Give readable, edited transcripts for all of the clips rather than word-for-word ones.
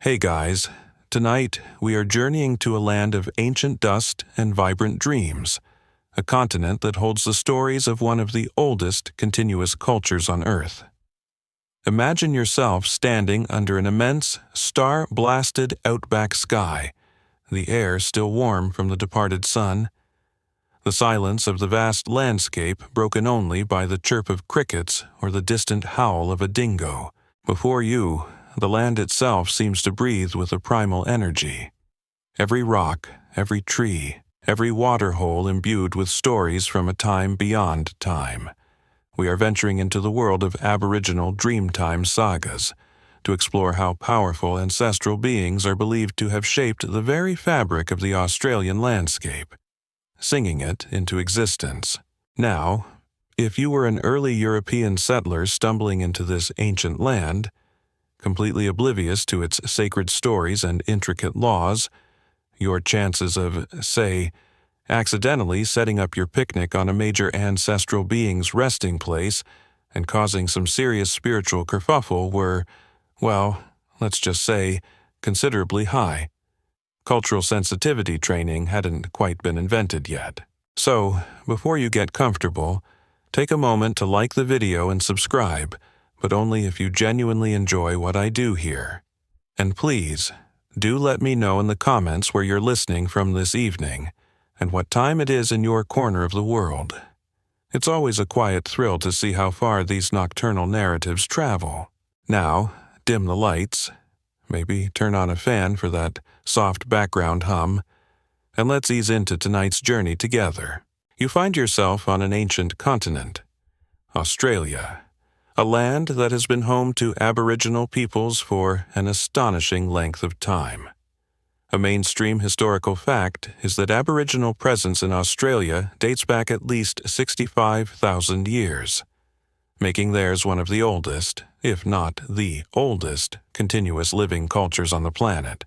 Hey guys, tonight we are journeying to a land of ancient dust and vibrant dreams, a continent that holds the stories of one of the oldest continuous cultures on Earth. Imagine yourself standing under an immense, star-blasted outback sky, the air still warm from the departed sun, the silence of the vast landscape broken only by the chirp of crickets or the distant howl of a dingo. Before you, the land itself seems to breathe with a primal energy. Every rock, every tree, every water hole imbued with stories from a time beyond time. We are venturing into the world of Aboriginal Dreamtime sagas to explore how powerful ancestral beings are believed to have shaped the very fabric of the Australian landscape, singing it into existence. Now, if you were an early European settler stumbling into this ancient land, completely oblivious to its sacred stories and intricate laws, your chances of, say, accidentally setting up your picnic on a major ancestral being's resting place and causing some serious spiritual kerfuffle were, well, let's just say, considerably high. Cultural sensitivity training hadn't quite been invented yet. So, before you get comfortable, take a moment to like the video and subscribe, but only if you genuinely enjoy what I do here. And please, do let me know in the comments where you're listening from this evening, and what time it is in your corner of the world. It's always a quiet thrill to see how far these nocturnal narratives travel. Now, dim the lights, maybe turn on a fan for that soft background hum, and let's ease into tonight's journey together. You find yourself on an ancient continent, Australia, a land that has been home to Aboriginal peoples for an astonishing length of time. A mainstream historical fact is that Aboriginal presence in Australia dates back at least 65,000 years, making theirs one of the oldest, if not the oldest, continuous living cultures on the planet.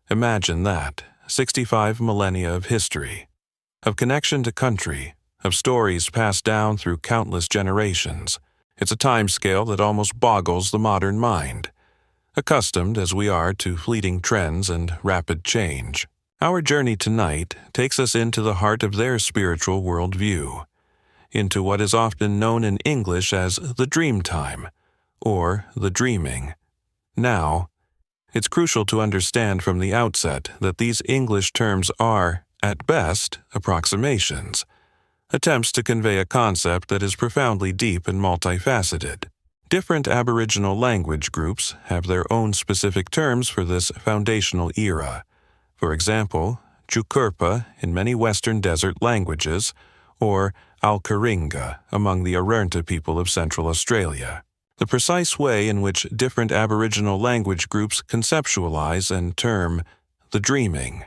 Imagine that, 65 millennia of history, of connection to country, of stories passed down through countless generations. It's a timescale that almost boggles the modern mind, accustomed as we are to fleeting trends and rapid change. Our journey tonight takes us into the heart of their spiritual worldview, into what is often known in English as the Dreamtime, or the dreaming. Now, it's crucial to understand from the outset that these English terms are, at best, approximations, attempts to convey a concept that is profoundly deep and multifaceted. Different Aboriginal language groups have their own specific terms for this foundational era. For example, Chukurpa in many Western Desert languages, or Alkaringa among the Arrernte people of Central Australia. The precise way in which different Aboriginal language groups conceptualize and term the dreaming,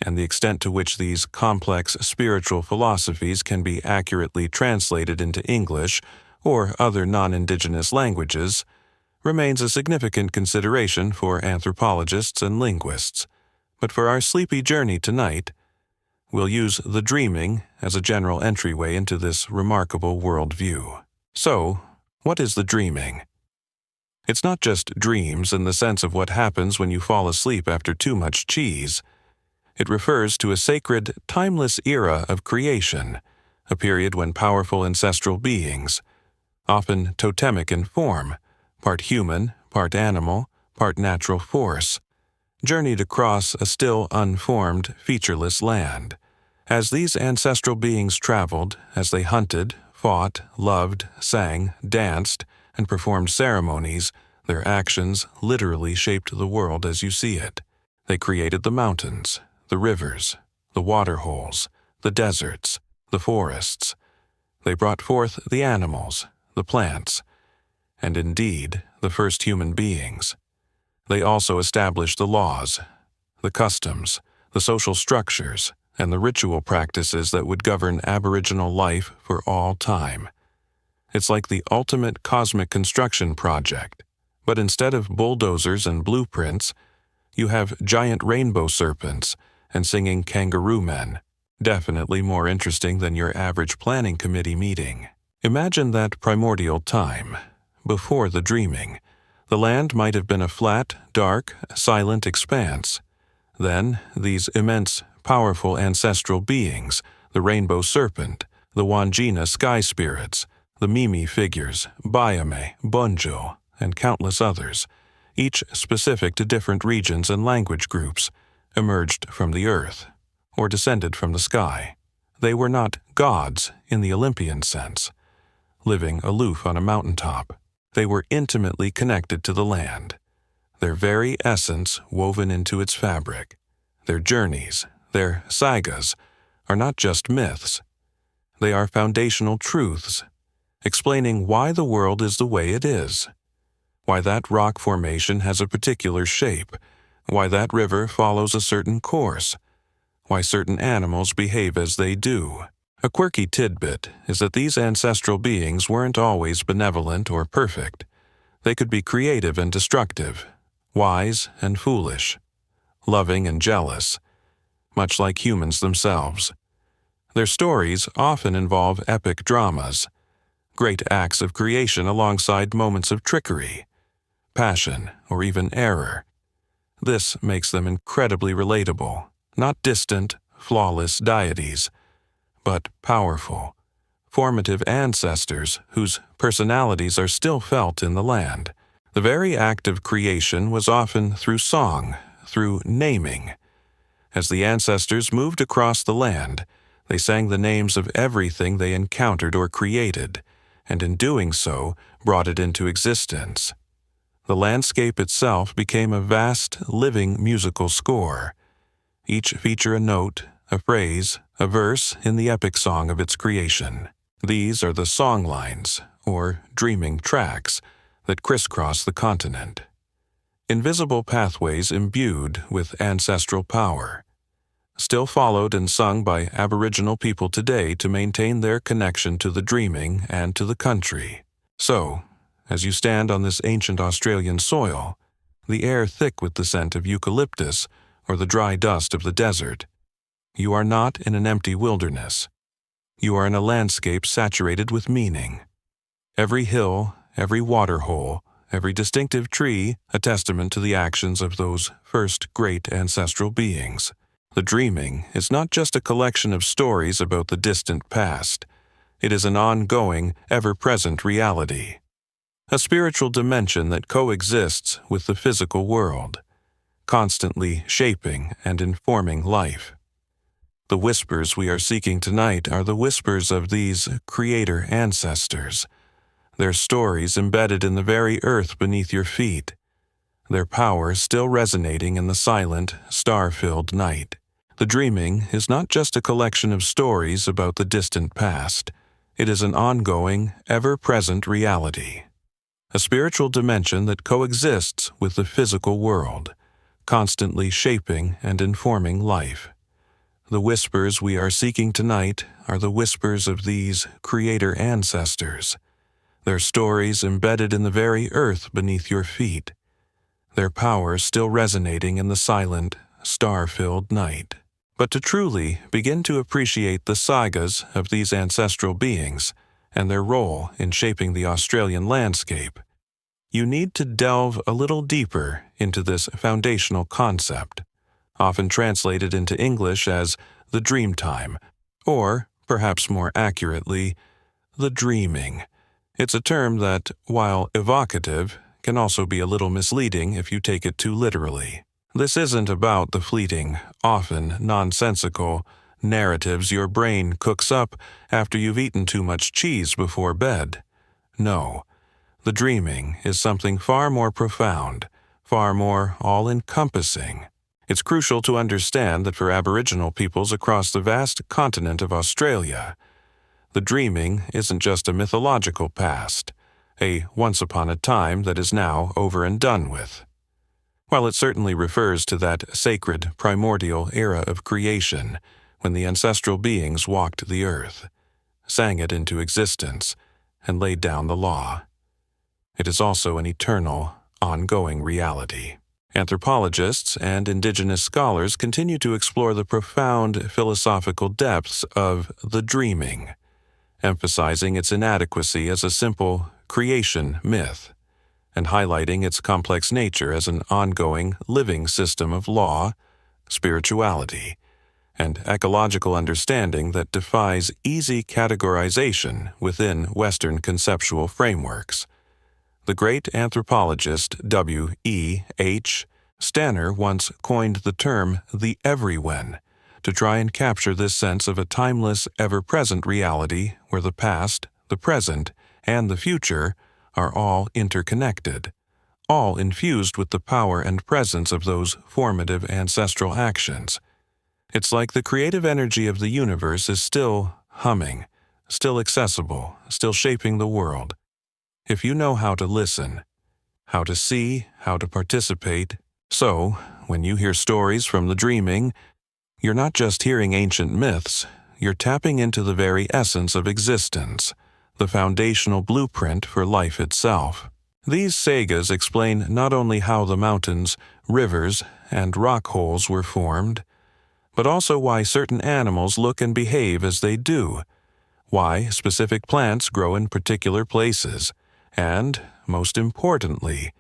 and the extent to which these complex spiritual philosophies can be accurately translated into English or other non-Indigenous languages, remains a significant consideration for anthropologists and linguists. But for our sleepy journey tonight, we'll use the dreaming as a general entryway into this remarkable worldview. So, what is the dreaming? It's not just dreams in the sense of what happens when you fall asleep after too much cheese. It refers to a sacred, timeless era of creation, a period when powerful ancestral beings, often totemic in form, part human, part animal, part natural force, journeyed across a still unformed, featureless land. As these ancestral beings traveled, as they hunted, fought, loved, sang, danced, and performed ceremonies, their actions literally shaped the world as you see it. They created the mountains, the rivers, the water holes, the deserts, the forests. They brought forth the animals, the plants, and indeed the first human beings. They also established the laws, the customs, the social structures, and the ritual practices that would govern Aboriginal life for all time. It's like the ultimate cosmic construction project, but instead of bulldozers and blueprints, you have giant rainbow serpents and singing kangaroo men. Definitely more interesting than your average planning committee meeting. Imagine that primordial time, before the dreaming, The land might have been a flat, dark, silent expanse. Then, these immense, powerful ancestral beings, the rainbow serpent, the Wangina sky spirits, the Mimi figures, Bayame, Bunjo, and countless others, each specific to different regions and language groups, emerged from the earth, or descended from the sky. They were not gods in the Olympian sense, living aloof on a mountaintop. They were intimately connected to the land, their very essence woven into its fabric. Their journeys, their sagas, are not just myths. They are foundational truths, explaining why the world is the way it is, why that rock formation has a particular shape, why that river follows a certain course, why certain animals behave as they do. A quirky tidbit is that these ancestral beings weren't always benevolent or perfect. They could be creative and destructive, wise and foolish, loving and jealous, much like humans themselves. Their stories often involve epic dramas, great acts of creation alongside moments of trickery, passion, or even error. This makes them incredibly relatable, not distant, flawless deities, but powerful, formative ancestors whose personalities are still felt in the land. The very act of creation was often through song, through naming. As the ancestors moved across the land, they sang the names of everything they encountered or created, and in doing so, brought it into existence. The landscape itself became a vast, living musical score, each feature a note, a phrase, a verse in the epic song of its creation. These are the song lines, or dreaming tracks, that crisscross the continent. Invisible pathways imbued with ancestral power, still followed and sung by Aboriginal people today to maintain their connection to the dreaming and to the country. So, as you stand on this ancient Australian soil, the air thick with the scent of eucalyptus or the dry dust of the desert, you are not in an empty wilderness. You are in a landscape saturated with meaning. Every hill, every water hole, every distinctive tree, a testament to the actions of those first great ancestral beings. The dreaming is not just a collection of stories about the distant past. It is an ongoing, ever-present reality. A spiritual dimension that coexists with the physical world, constantly shaping and informing life. The whispers we are seeking tonight are the whispers of these creator ancestors, their stories embedded in the very earth beneath your feet, their power still resonating in the silent, star-filled night. The dreaming is not just a collection of stories about the distant past. It is an ongoing, ever-present reality. A spiritual dimension that coexists with the physical world, constantly shaping and informing life. The whispers we are seeking tonight are the whispers of these creator ancestors, their stories embedded in the very earth beneath your feet, their power still resonating in the silent, star-filled night. But to truly begin to appreciate the sagas of these ancestral beings and their role in shaping the Australian landscape, you need to delve a little deeper into this foundational concept, often translated into English as the Dreamtime, or, perhaps more accurately, the dreaming. It's a term that, while evocative, can also be a little misleading if you take it too literally. This isn't about the fleeting, often nonsensical, narratives your brain cooks up after you've eaten too much cheese before bed. No, the dreaming is something far more profound, far more all-encompassing. It's crucial to understand that for Aboriginal peoples across the vast continent of Australia, the dreaming isn't just a mythological past, a once-upon-a-time that is now over and done with. While it certainly refers to that sacred, primordial era of creation when the ancestral beings walked the earth, sang it into existence, and laid down the law, it is also an eternal, ongoing reality. Anthropologists and Indigenous scholars continue to explore the profound philosophical depths of the dreaming, emphasizing its inadequacy as a simple creation myth. and highlighting its complex nature as an ongoing, living system of law, spirituality, and ecological understanding that defies easy categorization within Western conceptual frameworks. The great anthropologist W.E.H. Stanner once coined the term the everywhen to try and capture this sense of a timeless, ever-present reality where the past, the present, and the future are all interconnected, all infused with the power and presence of those formative ancestral actions. It's like the creative energy of the universe is still humming, still accessible, still shaping the world. If you know how to listen, how to see, how to participate. So, when you hear stories from the dreaming, you're not just hearing ancient myths, you're tapping into the very essence of existence, the foundational blueprint for life itself. These sagas explain not only how the mountains, rivers, and rock holes were formed, but also why certain animals look and behave as they do, why specific plants grow in particular places, and, most importantly,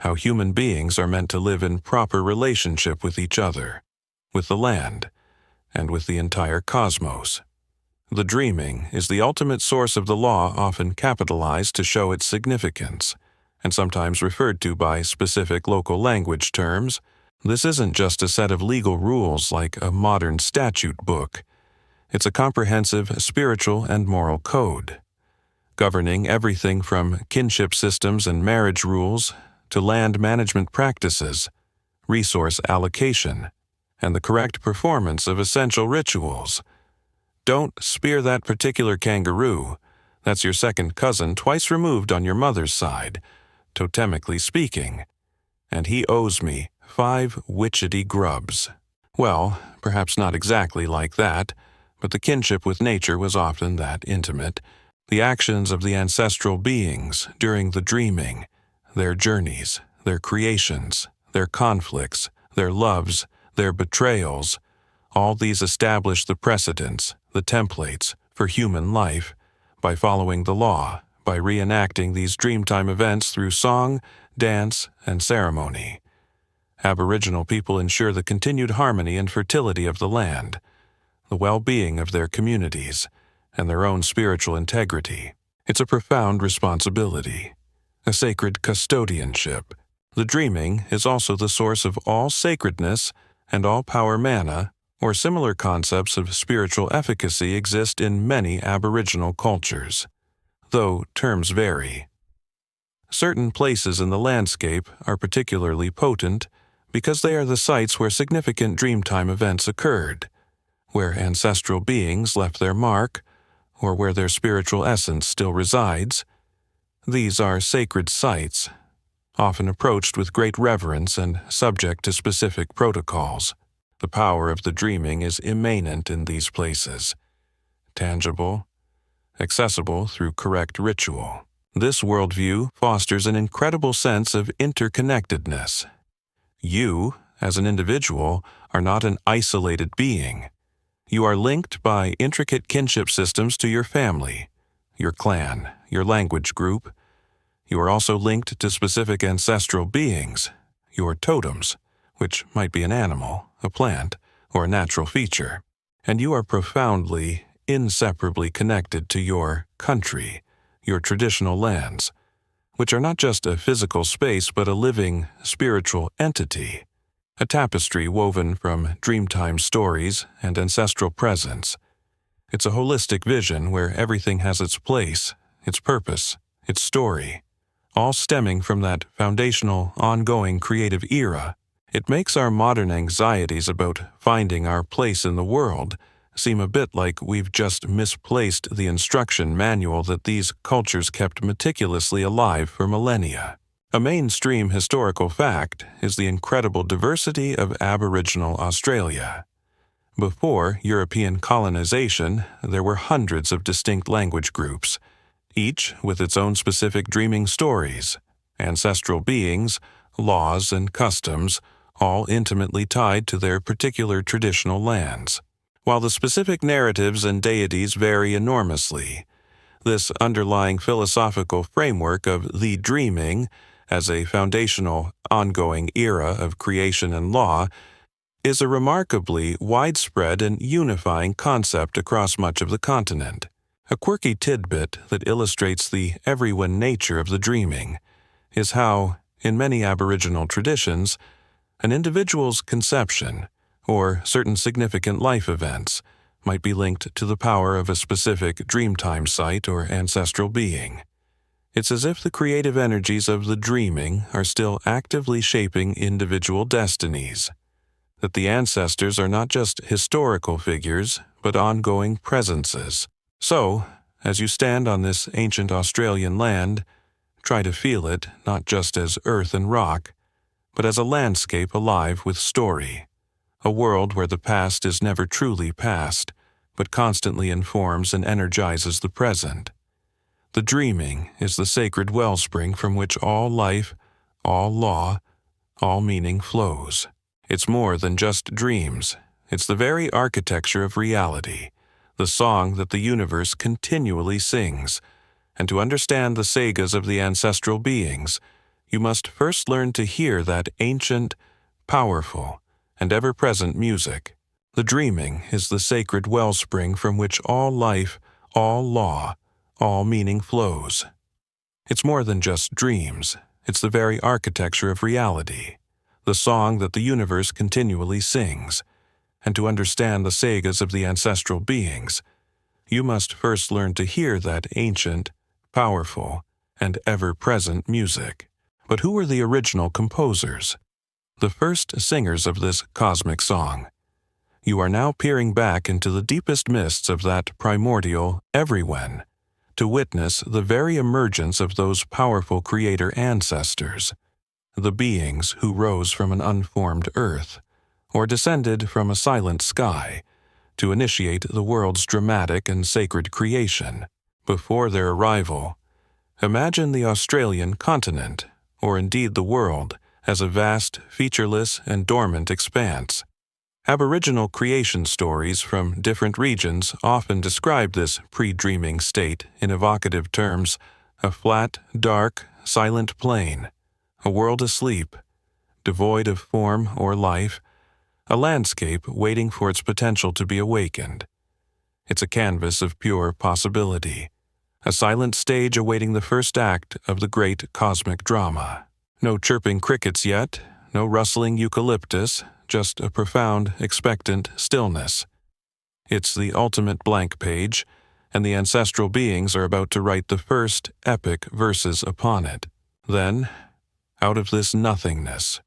how human beings are meant to live in proper relationship with each other, with the land, and with the entire cosmos. The dreaming is the ultimate source of the law, often capitalized to show its significance, and sometimes referred to by specific local language terms. This isn't just a set of legal rules like a modern statute book. It's a comprehensive spiritual and moral code, governing everything from kinship systems and marriage rules to land management practices, resource allocation, and the correct performance of essential rituals. Don't spear that particular kangaroo. That's your second cousin twice removed on your mother's side, totemically speaking, and he owes me 5 witchetty grubs. Well, perhaps not exactly like that, but the kinship with nature was often that intimate. The actions of the ancestral beings during the dreaming, their journeys, their creations, their conflicts, their loves, their betrayals, all these establish the precedents, the templates, for human life, by following the law, by reenacting these dreamtime events through song, dance, and ceremony. Aboriginal people ensure the continued harmony and fertility of the land, the well-being of their communities, and their own spiritual integrity. It's a profound responsibility, a sacred custodianship. The dreaming is also the source of all sacredness and all power mana, or similar concepts of spiritual efficacy exist in many Aboriginal cultures, though terms vary. Certain places in the landscape are particularly potent because they are the sites where significant dreamtime events occurred, where ancestral beings left their mark, or where their spiritual essence still resides. These are sacred sites, often approached with great reverence and subject to specific protocols. The power of the dreaming is immanent in these places, tangible, accessible through correct ritual. This worldview fosters an incredible sense of interconnectedness. You, as an individual, are not an isolated being. You are linked by intricate kinship systems to your family, your clan, your language group. You are also linked to specific ancestral beings, your totems, which might be an animal, a plant, or a natural feature. And you are profoundly, inseparably connected to your country, your traditional lands, which are not just a physical space but a living, spiritual entity, a tapestry woven from dreamtime stories and ancestral presence. It's a holistic vision where everything has its place, its purpose, its story, all stemming from that foundational, ongoing creative era. It makes our modern anxieties about finding our place in the world seem a bit like we've just misplaced the instruction manual that these cultures kept meticulously alive for millennia. A mainstream historical fact is the incredible diversity of Aboriginal Australia. Before European colonization, there were hundreds of distinct language groups, each with its own specific dreaming stories, ancestral beings, laws, and customs, all intimately tied to their particular traditional lands. While the specific narratives and deities vary enormously, this underlying philosophical framework of the dreaming as a foundational, ongoing era of creation and law, is a remarkably widespread and unifying concept across much of the continent. A quirky tidbit that illustrates the everyone nature of the dreaming is how, in many Aboriginal traditions, an individual's conception, or certain significant life events, might be linked to the power of a specific Dreamtime site or ancestral being. It's as if the creative energies of the dreaming are still actively shaping individual destinies, that the ancestors are not just historical figures, but ongoing presences. So, as you stand on this ancient Australian land, try to feel it not just as earth and rock, but as a landscape alive with story, a world where the past is never truly past, but constantly informs and energizes the present. The dreaming is the sacred wellspring from which all life, all law, all meaning flows. It's more than just dreams. It's the very architecture of reality, the song that the universe continually sings. And to understand the sagas of the ancestral beings, you must first learn to hear that ancient, powerful, and ever-present music. The dreaming is the sacred wellspring from which all life, all law, all meaning flows. It's more than just dreams. It's the very architecture of reality, the song that the universe continually sings. And to understand the sagas of the ancestral beings, you must first learn to hear that ancient, powerful, and ever-present music. But who were the original composers, the first singers of this cosmic song? You are now peering back into the deepest mists of that primordial everywhen to witness the very emergence of those powerful creator ancestors, the beings who rose from an unformed earth, or descended from a silent sky, to initiate the world's dramatic and sacred creation. Before their arrival, imagine the Australian continent, or indeed the world, as a vast, featureless, and dormant expanse. Aboriginal creation stories from different regions often describe this pre-dreaming state in evocative terms: a flat, dark, silent plain, a world asleep, devoid of form or life, a landscape waiting for its potential to be awakened. It's a canvas of pure possibility, a silent stage awaiting the first act of the great cosmic drama. No chirping crickets yet, no rustling eucalyptus, just a profound, expectant stillness. It's the ultimate blank page, and the ancestral beings are about to write the first epic verses upon it. Then, out of this nothingness,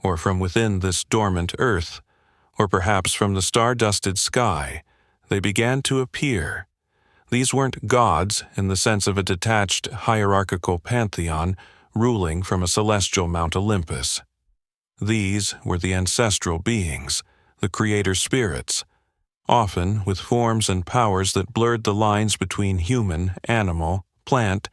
or from within this dormant earth, or perhaps from the star-dusted sky, they began to appear. These weren't gods in the sense of a detached hierarchical pantheon ruling from a celestial Mount Olympus. These were the ancestral beings, the creator spirits, often with forms and powers that blurred the lines between human, animal, plant,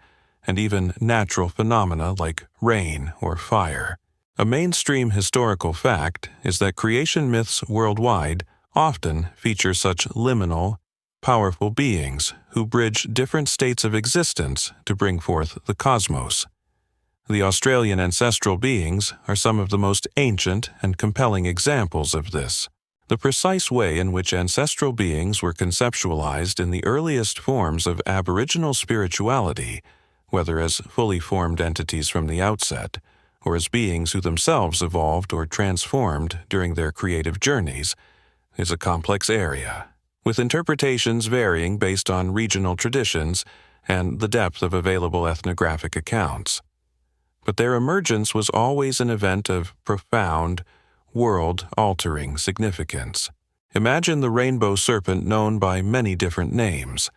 and even natural phenomena like rain or fire. A mainstream historical fact is that creation myths worldwide often feature such liminal, powerful beings who bridge different states of existence to bring forth the cosmos. The Australian ancestral beings are some of the most ancient and compelling examples of this. The precise way in which ancestral beings were conceptualized in the earliest forms of Aboriginal spirituality, whether as fully formed entities from the outset, or as beings who themselves evolved or transformed during their creative journeys, is a complex area, with interpretations varying based on regional traditions and the depth of available ethnographic accounts. But their emergence was always an event of profound, world-altering significance. Imagine the rainbow serpent known by many different names,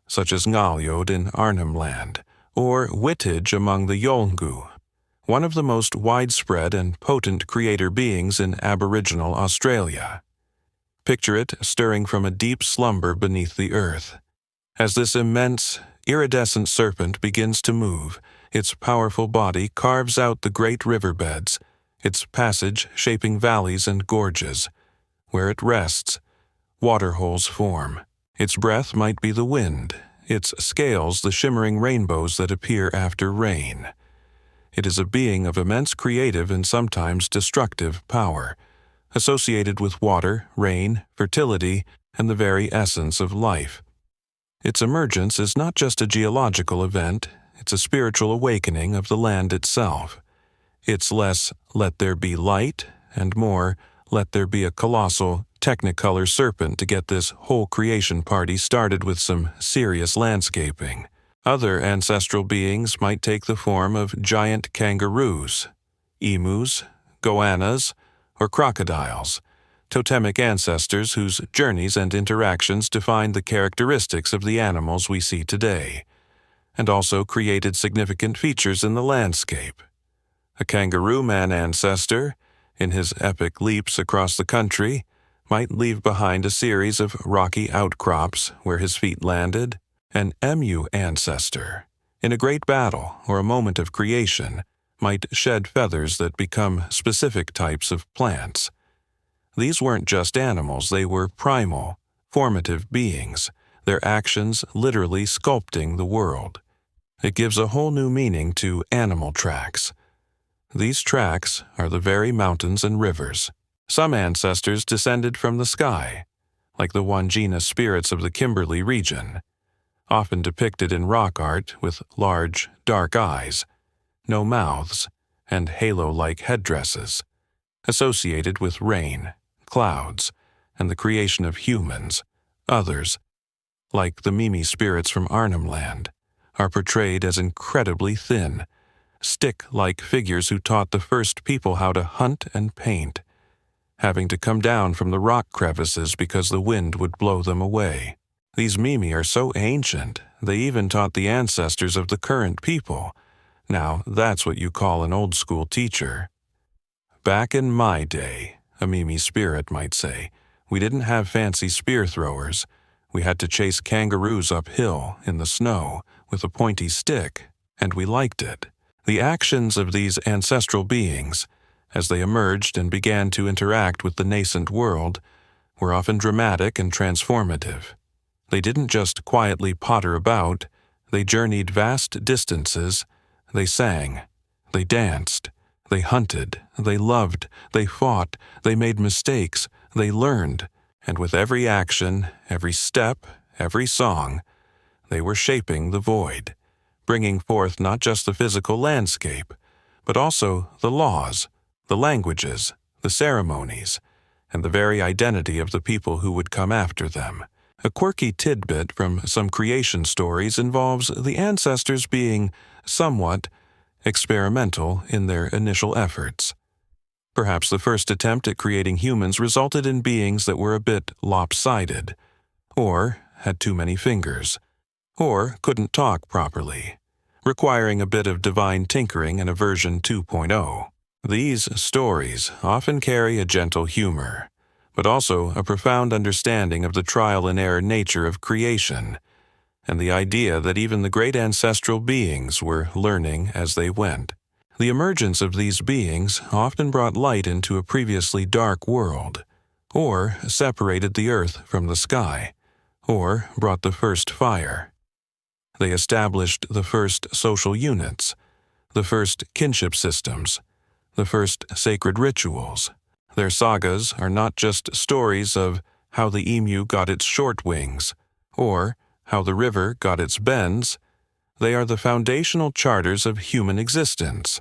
such as Ngalyod in Arnhem Land, or Wittage among the Yolngu, one of the most widespread and potent creator beings in Aboriginal Australia. Picture it stirring from a deep slumber beneath the earth. As this immense, iridescent serpent begins to move, its powerful body carves out the great riverbeds, its passage shaping valleys and gorges. Where it rests, waterholes form. Its breath might be the wind, its scales the shimmering rainbows that appear after rain. It is a being of immense creative and sometimes destructive power, associated with water, rain, fertility, and the very essence of life. Its emergence is not just a geological event, it's a spiritual awakening of the land itself. It's less, let there be light, and more, let there be a colossal, technicolor serpent to get this whole creation party started with some serious landscaping. Other ancestral beings might take the form of giant kangaroos, emus, goannas, or crocodiles, totemic ancestors whose journeys and interactions defined the characteristics of the animals we see today, and also created significant features in the landscape. A kangaroo man ancestor, in his epic leaps across the country, might leave behind a series of rocky outcrops where his feet landed. An emu ancestor, in a great battle or a moment of creation, might shed feathers that become specific types of plants. These weren't just animals, they were primal, formative beings, their actions literally sculpting the world. It gives a whole new meaning to animal tracks. These tracks are the very mountains and rivers. Some ancestors descended from the sky, like the Wangina spirits of the Kimberley region, often depicted in rock art with large, dark eyes, no mouths, and halo-like headdresses, associated with rain, clouds, and the creation of humans. Others, like the Mimi spirits from Arnhem Land, are portrayed as incredibly thin, stick-like figures who taught the first people how to hunt and paint, having to come down from the rock crevices because the wind would blow them away. These Mimi are so ancient, they even taught the ancestors of the current people. Now, that's what you call an old-school teacher. Back in my day, a Mimi spirit might say, we didn't have fancy spear throwers. We had to chase kangaroos uphill in the snow with a pointy stick, and we liked it. The actions of these ancestral beings, as they emerged and began to interact with the nascent world, were often dramatic and transformative. They didn't just quietly potter about, they journeyed vast distances, they sang, they danced, they hunted, they loved, they fought, they made mistakes, they learned, and with every action, every step, every song, they were shaping the void, bringing forth not just the physical landscape, but also the laws, the languages, the ceremonies, and the very identity of the people who would come after them. A quirky tidbit from some creation stories involves the ancestors being somewhat experimental in their initial efforts. Perhaps the first attempt at creating humans resulted in beings that were a bit lopsided, or had too many fingers, or couldn't talk properly, requiring a bit of divine tinkering in a version 2.0. These stories often carry a gentle humor, but also a profound understanding of the trial-and-error nature of creation, and the idea that even the great ancestral beings were learning as they went. The emergence of these beings often brought light into a previously dark world, or separated the earth from the sky, or brought the first fire. They established the first social units, the first kinship systems, the first sacred rituals. Their sagas are not just stories of how the emu got its short wings, or how the river got its bends. They are the foundational charters of human existence,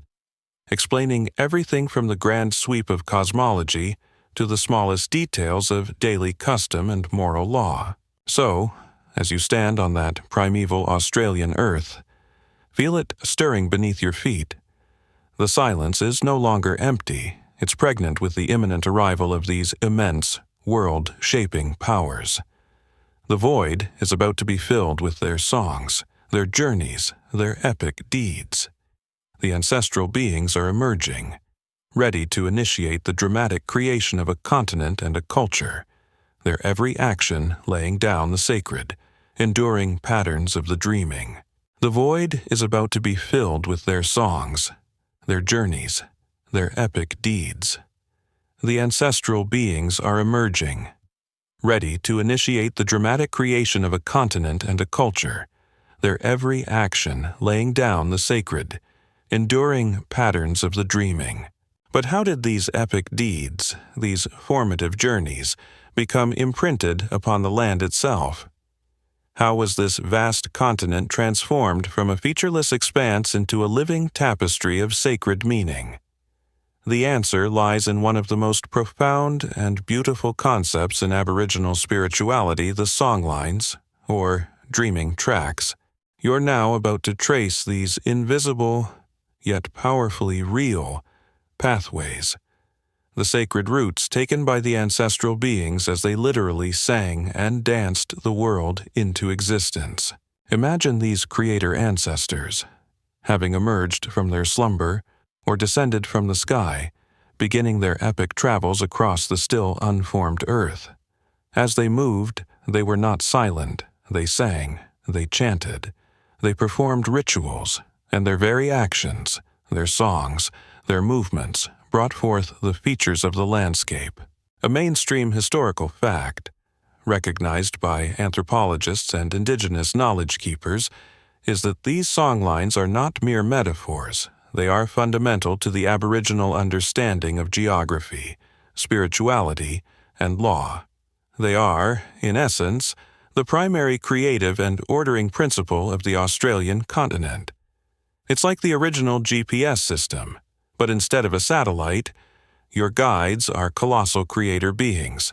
explaining everything from the grand sweep of cosmology to the smallest details of daily custom and moral law. So, as you stand on that primeval Australian earth, feel it stirring beneath your feet. The silence is no longer empty. It's pregnant with the imminent arrival of these immense, world-shaping powers. The void is about to be filled with their songs, their journeys, their epic deeds. The ancestral beings are emerging, ready to initiate the dramatic creation of a continent and a culture, their every action laying down the sacred, enduring patterns of the dreaming. The void is about to be filled with their songs, their journeys, their epic deeds. The ancestral beings are emerging, ready to initiate the dramatic creation of a continent and a culture, their every action laying down the sacred, enduring patterns of the dreaming. But how did these epic deeds, these formative journeys, become imprinted upon the land itself? How was this vast continent transformed from a featureless expanse into a living tapestry of sacred meaning? The answer lies in one of the most profound and beautiful concepts in Aboriginal spirituality, the songlines, or dreaming tracks. You're now about to trace these invisible, yet powerfully real, pathways, the sacred routes taken by the ancestral beings as they literally sang and danced the world into existence. Imagine these creator ancestors, having emerged from their slumber or descended from the sky, beginning their epic travels across the still unformed earth. As they moved, they were not silent, they sang, they chanted, they performed rituals, and their very actions, their songs, their movements, brought forth the features of the landscape. A mainstream historical fact, recognized by anthropologists and indigenous knowledge keepers, is that these songlines are not mere metaphors. They are fundamental to the Aboriginal understanding of geography, spirituality, and law. They are, in essence, the primary creative and ordering principle of the Australian continent. It's like the original GPS system, but instead of a satellite, your guides are colossal creator beings,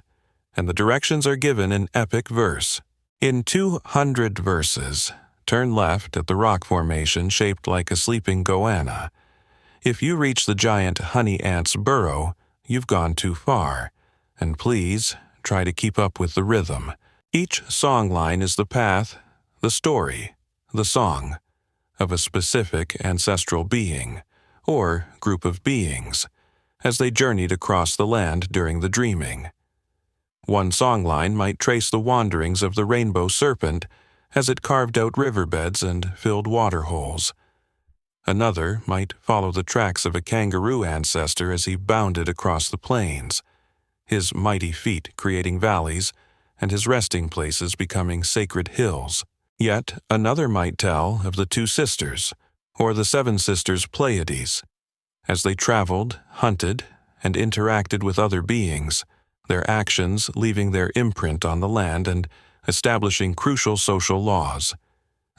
and the directions are given in epic verse. In 200 verses, turn left at the rock formation shaped like a sleeping goanna. If you reach the giant honey ant's burrow, you've gone too far, and please try to keep up with the rhythm. Each songline is the path, the story, the song of a specific ancestral being, or group of beings, as they journeyed across the land during the dreaming. One songline might trace the wanderings of the rainbow serpent as it carved out riverbeds and filled waterholes. Another might follow the tracks of a kangaroo ancestor as he bounded across the plains, his mighty feet creating valleys and his resting places becoming sacred hills. Yet another might tell of the two sisters, or the seven sisters Pleiades, as they traveled, hunted, and interacted with other beings, their actions leaving their imprint on the land and establishing crucial social laws.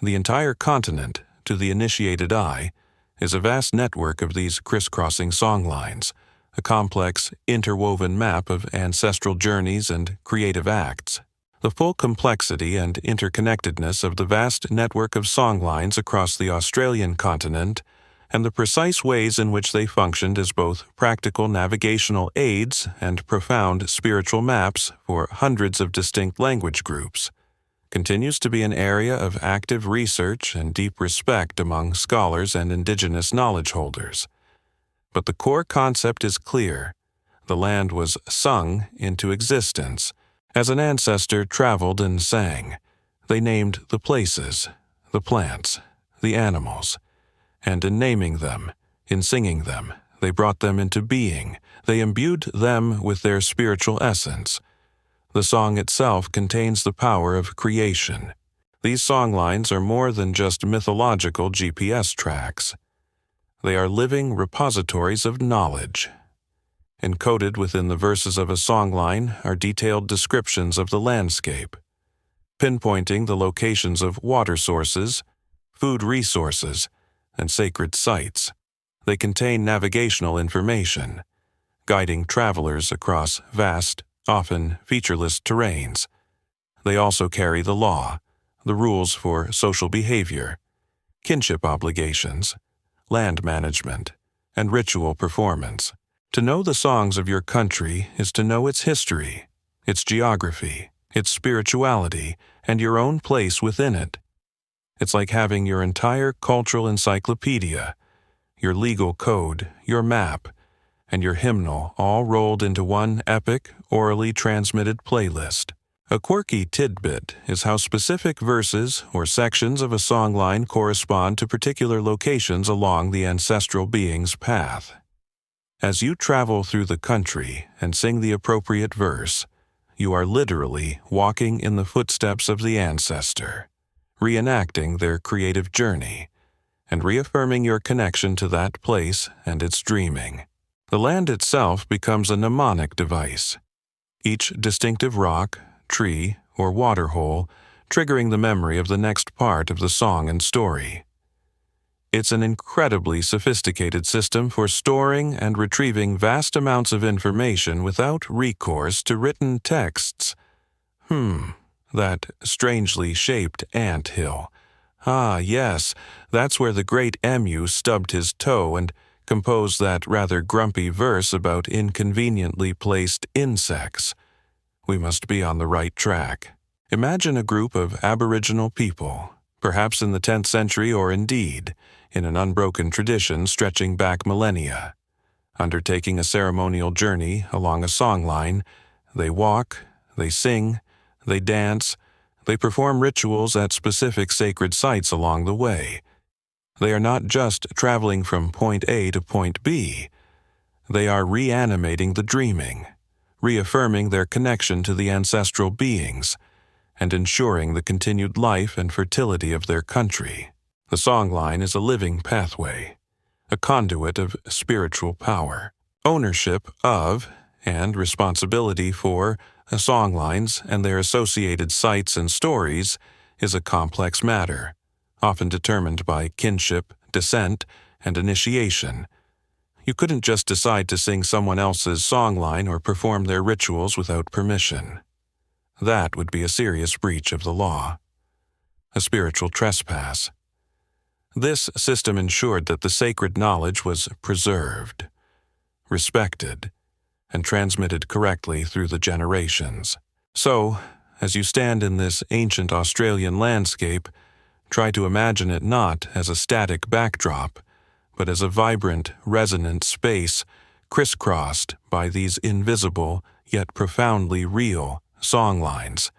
The entire continent, to the initiated eye, is a vast network of these crisscrossing songlines, a complex, interwoven map of ancestral journeys and creative acts. The full complexity and interconnectedness of the vast network of songlines across the Australian continent, and the precise ways in which they functioned as both practical navigational aids and profound spiritual maps for hundreds of distinct language groups, continues to be an area of active research and deep respect among scholars and indigenous knowledge holders. But the core concept is clear. The land was sung into existence. As an ancestor traveled and sang, they named the places, the plants, the animals, and in naming them, in singing them, they brought them into being. They imbued them with their spiritual essence. The song itself contains the power of creation. These songlines are more than just mythological GPS tracks. They are living repositories of knowledge. Encoded within the verses of a songline are detailed descriptions of the landscape, pinpointing the locations of water sources, food resources, and sacred sites. They contain navigational information, guiding travelers across vast, often featureless terrains. They also carry the law, the rules for social behavior, kinship obligations, land management, and ritual performance. To know the songs of your country is to know its history, its geography, its spirituality, and your own place within it. It's like having your entire cultural encyclopedia, your legal code, your map, and your hymnal all rolled into one epic, orally transmitted playlist. A quirky tidbit is how specific verses or sections of a songline correspond to particular locations along the ancestral being's path. As you travel through the country and sing the appropriate verse, you are literally walking in the footsteps of the ancestor, reenacting their creative journey. and reaffirming your connection to that place and its dreaming. The land itself becomes a mnemonic device, each distinctive rock, tree, or water hole triggering the memory of the next part of the song and story. It's an incredibly sophisticated system for storing and retrieving vast amounts of information without recourse to written texts. That strangely shaped ant hill. Ah, yes, that's where the great emu stubbed his toe and composed that rather grumpy verse about inconveniently placed insects. We must be on the right track. Imagine a group of Aboriginal people, perhaps in the 10th century or indeed, in an unbroken tradition stretching back millennia. Undertaking a ceremonial journey along a song line, they walk, they sing, they dance, they perform rituals at specific sacred sites along the way. They are not just traveling from point A to point B. They are reanimating the dreaming, reaffirming their connection to the ancestral beings, and ensuring the continued life and fertility of their country. The songline is a living pathway, a conduit of spiritual power. Ownership of and responsibility for songlines and their associated sites and stories is a complex matter, often determined by kinship, descent, and initiation. You couldn't just decide to sing someone else's songline or perform their rituals without permission. That would be a serious breach of the law, a spiritual trespass. This system ensured that the sacred knowledge was preserved, respected, and transmitted correctly through the generations. So, as you stand in this ancient Australian landscape, try to imagine it not as a static backdrop, but as a vibrant, resonant space crisscrossed by these invisible yet profoundly real songlines.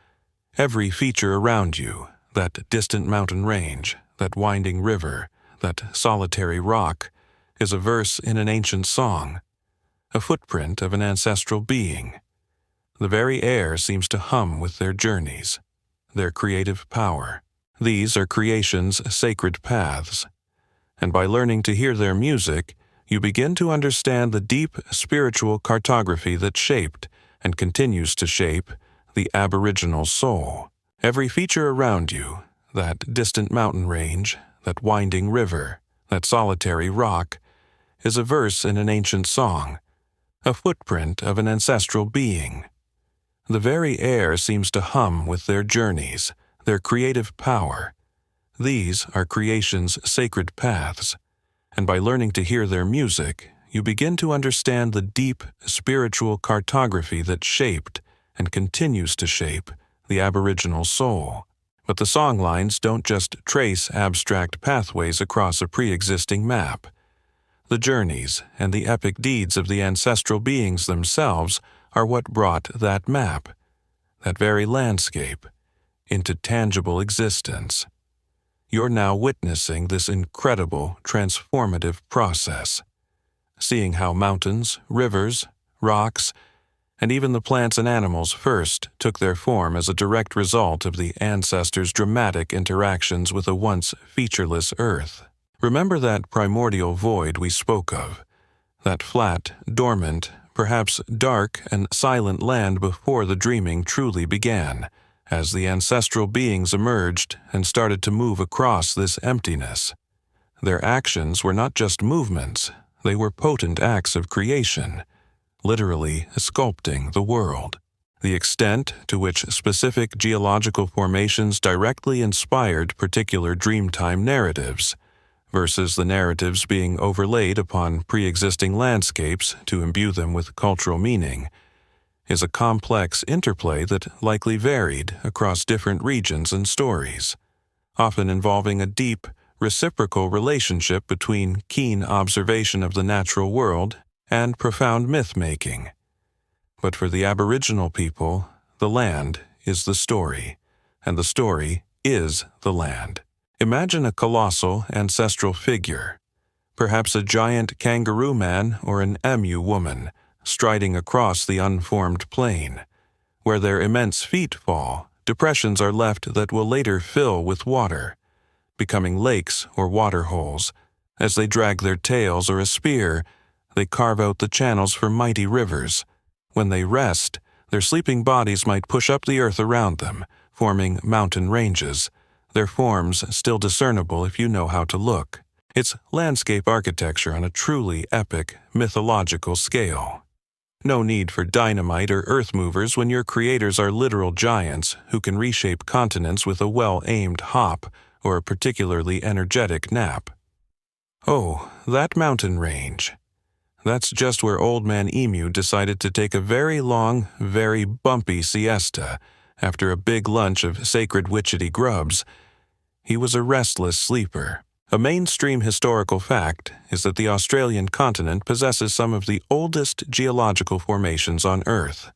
Every feature around you, that distant mountain range, that winding river, that solitary rock, is a verse in an ancient song, a footprint of an ancestral being. The very air seems to hum with their journeys, their creative power. These are creation's sacred paths, and by learning to hear their music, you begin to understand the deep spiritual cartography that shaped and continues to shape the Aboriginal soul. Every feature around you, that distant mountain range, that winding river, that solitary rock, is a verse in an ancient song, a footprint of an ancestral being. The very air seems to hum with their journeys, their creative power. These are creation's sacred paths, and by learning to hear their music, you begin to understand the deep spiritual cartography that shaped and continues to shape the Aboriginal soul. But the songlines don't just trace abstract pathways across a pre-existing map. The journeys and the epic deeds of the ancestral beings themselves are what brought that map, that very landscape, into tangible existence. You're now witnessing this incredible, transformative process, seeing how mountains, rivers, rocks, and even the plants and animals first took their form as a direct result of the ancestors' dramatic interactions with a once featureless earth. Remember that primordial void we spoke of, that flat, dormant, perhaps dark and silent land before the dreaming truly began, as the ancestral beings emerged and started to move across this emptiness. Their actions were not just movements, they were potent acts of creation, literally sculpting the world. The extent to which specific geological formations directly inspired particular Dreamtime narratives, versus the narratives being overlaid upon pre-existing landscapes to imbue them with cultural meaning, is a complex interplay that likely varied across different regions and stories, often involving a deep, reciprocal relationship between keen observation of the natural world and profound myth-making. But for the Aboriginal people, the land is the story, and the story is the land. Imagine a colossal ancestral figure, perhaps a giant kangaroo man or an emu woman, striding across the unformed plain. Where their immense feet fall, depressions are left that will later fill with water, becoming lakes or water holes. As they drag their tails or a spear, they carve out the channels for mighty rivers. When they rest, their sleeping bodies might push up the earth around them, forming mountain ranges, their forms still discernible if you know how to look. It's landscape architecture on a truly epic, mythological scale. No need for dynamite or earth movers when your creators are literal giants who can reshape continents with a well-aimed hop or a particularly energetic nap. Oh, that mountain range. That's just where Old Man Emu decided to take a very long, very bumpy siesta after a big lunch of sacred witchetty grubs. He was a restless sleeper. A mainstream historical fact is that the Australian continent possesses some of the oldest geological formations on Earth.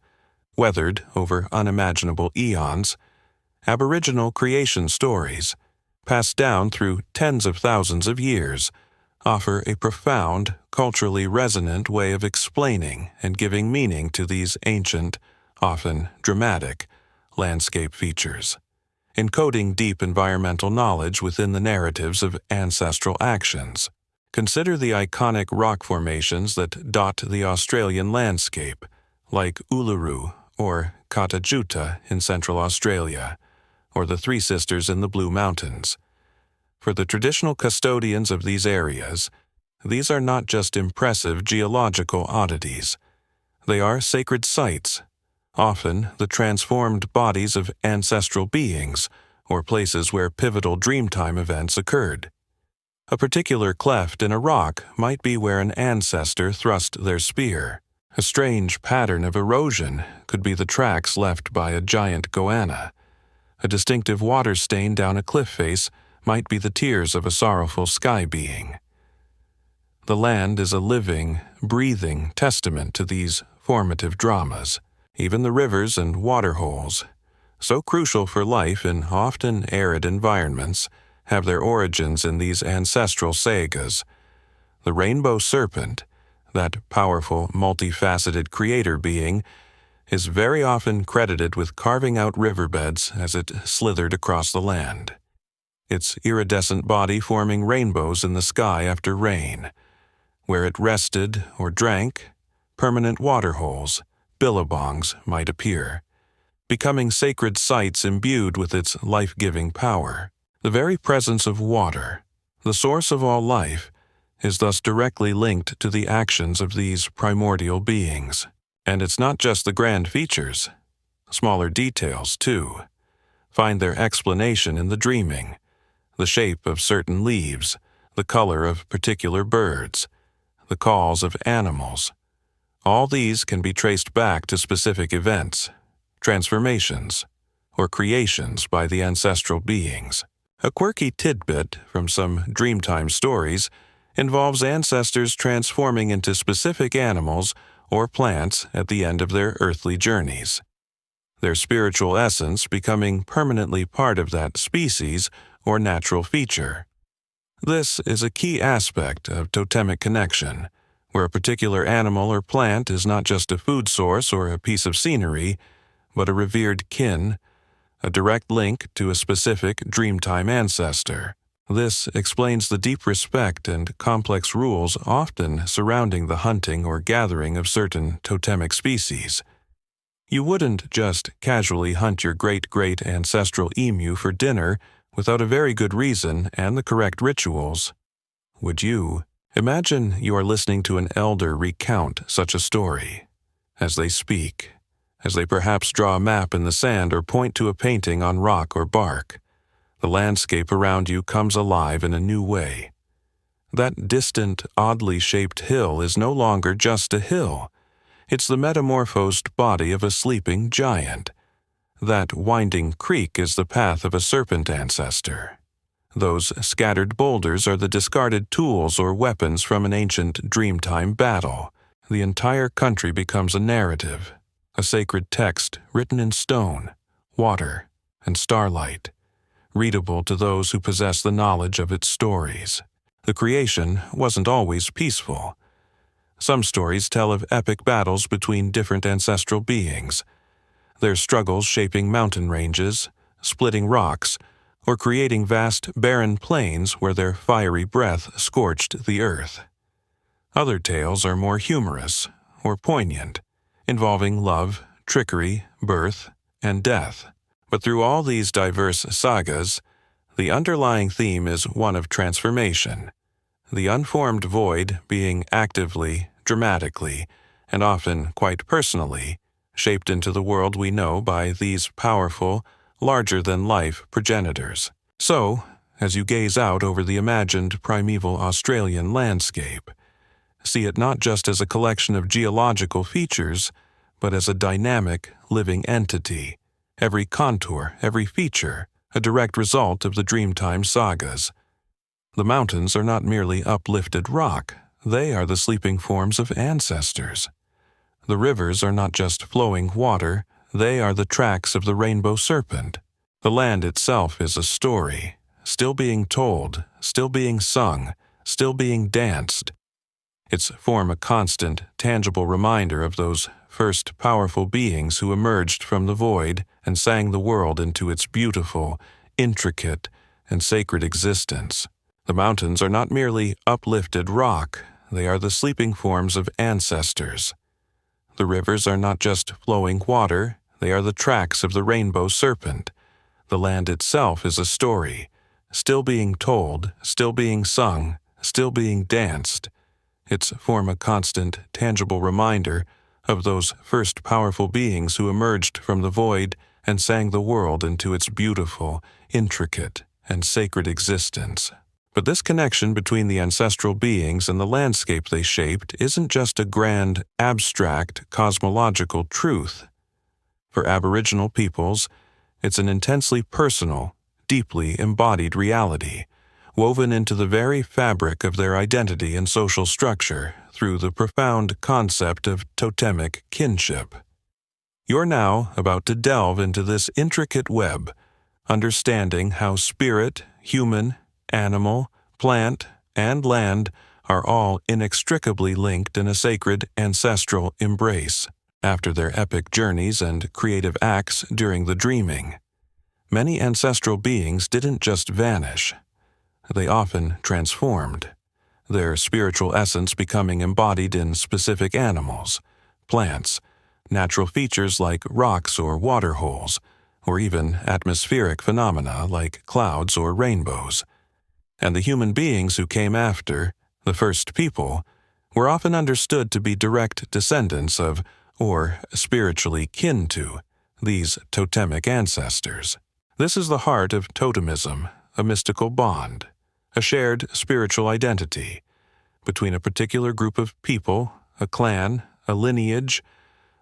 Weathered over unimaginable eons, Aboriginal creation stories, passed down through tens of thousands of years, offer a profound, culturally resonant way of explaining and giving meaning to these ancient, often dramatic, landscape features, encoding deep environmental knowledge within the narratives of ancestral actions. Consider the iconic rock formations that dot the Australian landscape, like Uluru or Katajuta in Central Australia, or the Three Sisters in the Blue Mountains. For the traditional custodians of these areas, these are not just impressive geological oddities. They are sacred sites, often the transformed bodies of ancestral beings or places where pivotal Dreamtime events occurred. A particular cleft in a rock might be where an ancestor thrust their spear. A strange pattern of erosion could be the tracks left by a giant goanna. A distinctive water stain down a cliff face might be the tears of a sorrowful sky being. The land is a living, breathing testament to these formative dramas. Even the rivers and water holes, so crucial for life in often arid environments, have their origins in these ancestral sagas. The rainbow serpent, that powerful, multifaceted creator being, is very often credited with carving out riverbeds as it slithered across the land, its iridescent body forming rainbows in the sky after rain. Where it rested or drank, permanent water holes, billabongs, might appear, becoming sacred sites imbued with its life-giving power. The very presence of water, the source of all life, is thus directly linked to the actions of these primordial beings. And it's not just the grand features. Smaller details, too, find their explanation in the dreaming, the shape of certain leaves, the color of particular birds, the calls of animals. All these can be traced back to specific events, transformations, or creations by the ancestral beings. A quirky tidbit from some Dreamtime stories involves ancestors transforming into specific animals or plants at the end of their earthly journeys, their spiritual essence becoming permanently part of that species or natural feature. This is a key aspect of totemic connection, where a particular animal or plant is not just a food source or a piece of scenery, but a revered kin, a direct link to a specific Dreamtime ancestor. This explains the deep respect and complex rules often surrounding the hunting or gathering of certain totemic species. You wouldn't just casually hunt your great-great ancestral emu for dinner without a very good reason and the correct rituals, would you? Imagine you are listening to an elder recount such a story. As they speak, as they perhaps draw a map in the sand or point to a painting on rock or bark, the landscape around you comes alive in a new way. That distant, oddly shaped hill is no longer just a hill. It's the metamorphosed body of a sleeping giant. That winding creek is the path of a serpent ancestor. Those scattered boulders are the discarded tools or weapons from an ancient Dreamtime battle. The entire country becomes a narrative, a sacred text written in stone, water, and starlight, readable to those who possess the knowledge of its stories. The creation wasn't always peaceful. Some stories tell of epic battles between different ancestral beings, their struggles shaping mountain ranges, splitting rocks, or creating vast barren plains where their fiery breath scorched the earth. Other tales are more humorous or poignant, involving love, trickery, birth, and death. But through all these diverse sagas, the underlying theme is one of transformation, the unformed void being actively, dramatically, and often quite personally, shaped into the world we know by these powerful, larger-than-life progenitors. So, as you gaze out over the imagined primeval Australian landscape, see it not just as a collection of geological features, but as a dynamic, living entity, every contour, every feature, a direct result of the Dreamtime sagas. The mountains are not merely uplifted rock, they are the sleeping forms of ancestors. The rivers are not just flowing water, they are the tracks of the rainbow serpent. The land itself is a story, still being told, still being sung, still being danced. Its form a constant, tangible reminder of those first powerful beings who emerged from the void and sang the world into its beautiful, intricate, and sacred existence. The mountains are not merely uplifted rock, they are the sleeping forms of ancestors. The rivers are not just flowing water, they are the tracks of the rainbow serpent. The land itself is a story, still being told, still being sung, still being danced. Its form a constant, tangible reminder of those first powerful beings who emerged from the void and sang the world into its beautiful, intricate, and sacred existence. But this connection between the ancestral beings and the landscape they shaped isn't just a grand, abstract, cosmological truth. For Aboriginal peoples, it's an intensely personal, deeply embodied reality, woven into the very fabric of their identity and social structure through the profound concept of totemic kinship. You're now about to delve into this intricate web, understanding how spirit, human, animal, plant, and land are all inextricably linked in a sacred ancestral embrace. After their epic journeys and creative acts during the dreaming, many ancestral beings didn't just vanish. They often transformed, their spiritual essence becoming embodied in specific animals, plants, natural features like rocks or water holes, or even atmospheric phenomena like clouds or rainbows. And the human beings who came after, the first people, were often understood to be direct descendants of, or spiritually kin to, these totemic ancestors. This is the heart of totemism, a mystical bond, a shared spiritual identity between a particular group of people, a clan, a lineage,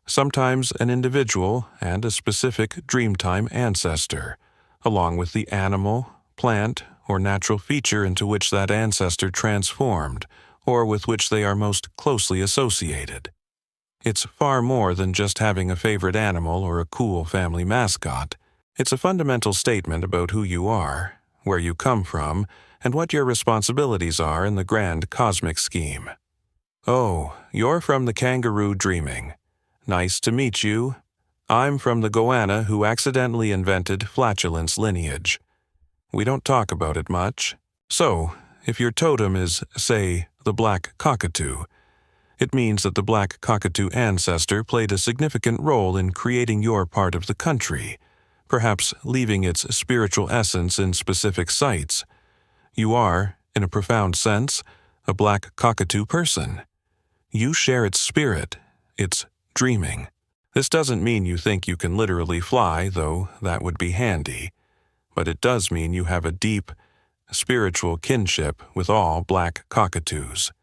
sometimes an individual and a specific Dreamtime ancestor, along with the animal, plant, or natural feature into which that ancestor transformed, or with which they are most closely associated. It's far more than just having a favorite animal or a cool family mascot. It's a fundamental statement about who you are, where you come from, and what your responsibilities are in the grand cosmic scheme. Oh, you're from the kangaroo dreaming. Nice to meet you. I'm from the goanna who accidentally invented flatulence lineage. We don't talk about it much. So, if your totem is, say, the black cockatoo, it means that the black cockatoo ancestor played a significant role in creating your part of the country, perhaps leaving its spiritual essence in specific sites. You are, in a profound sense, a black cockatoo person. You share its spirit, its dreaming. This doesn't mean you think you can literally fly, though that would be handy. But it does mean you have a deep, spiritual kinship with all black cockatoos,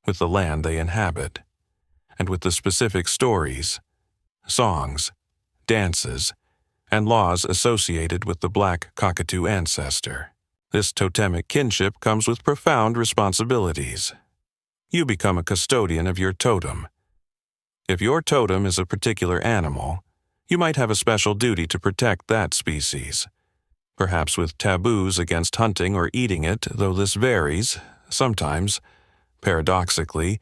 with the land they inhabit, and with the specific stories, songs, dances, and laws associated with the black cockatoo ancestor. This totemic kinship comes with profound responsibilities. You become a custodian of your totem. If your totem is a particular animal, you might have a special duty to protect that species, perhaps with taboos against hunting or eating it, though this varies. Sometimes, paradoxically,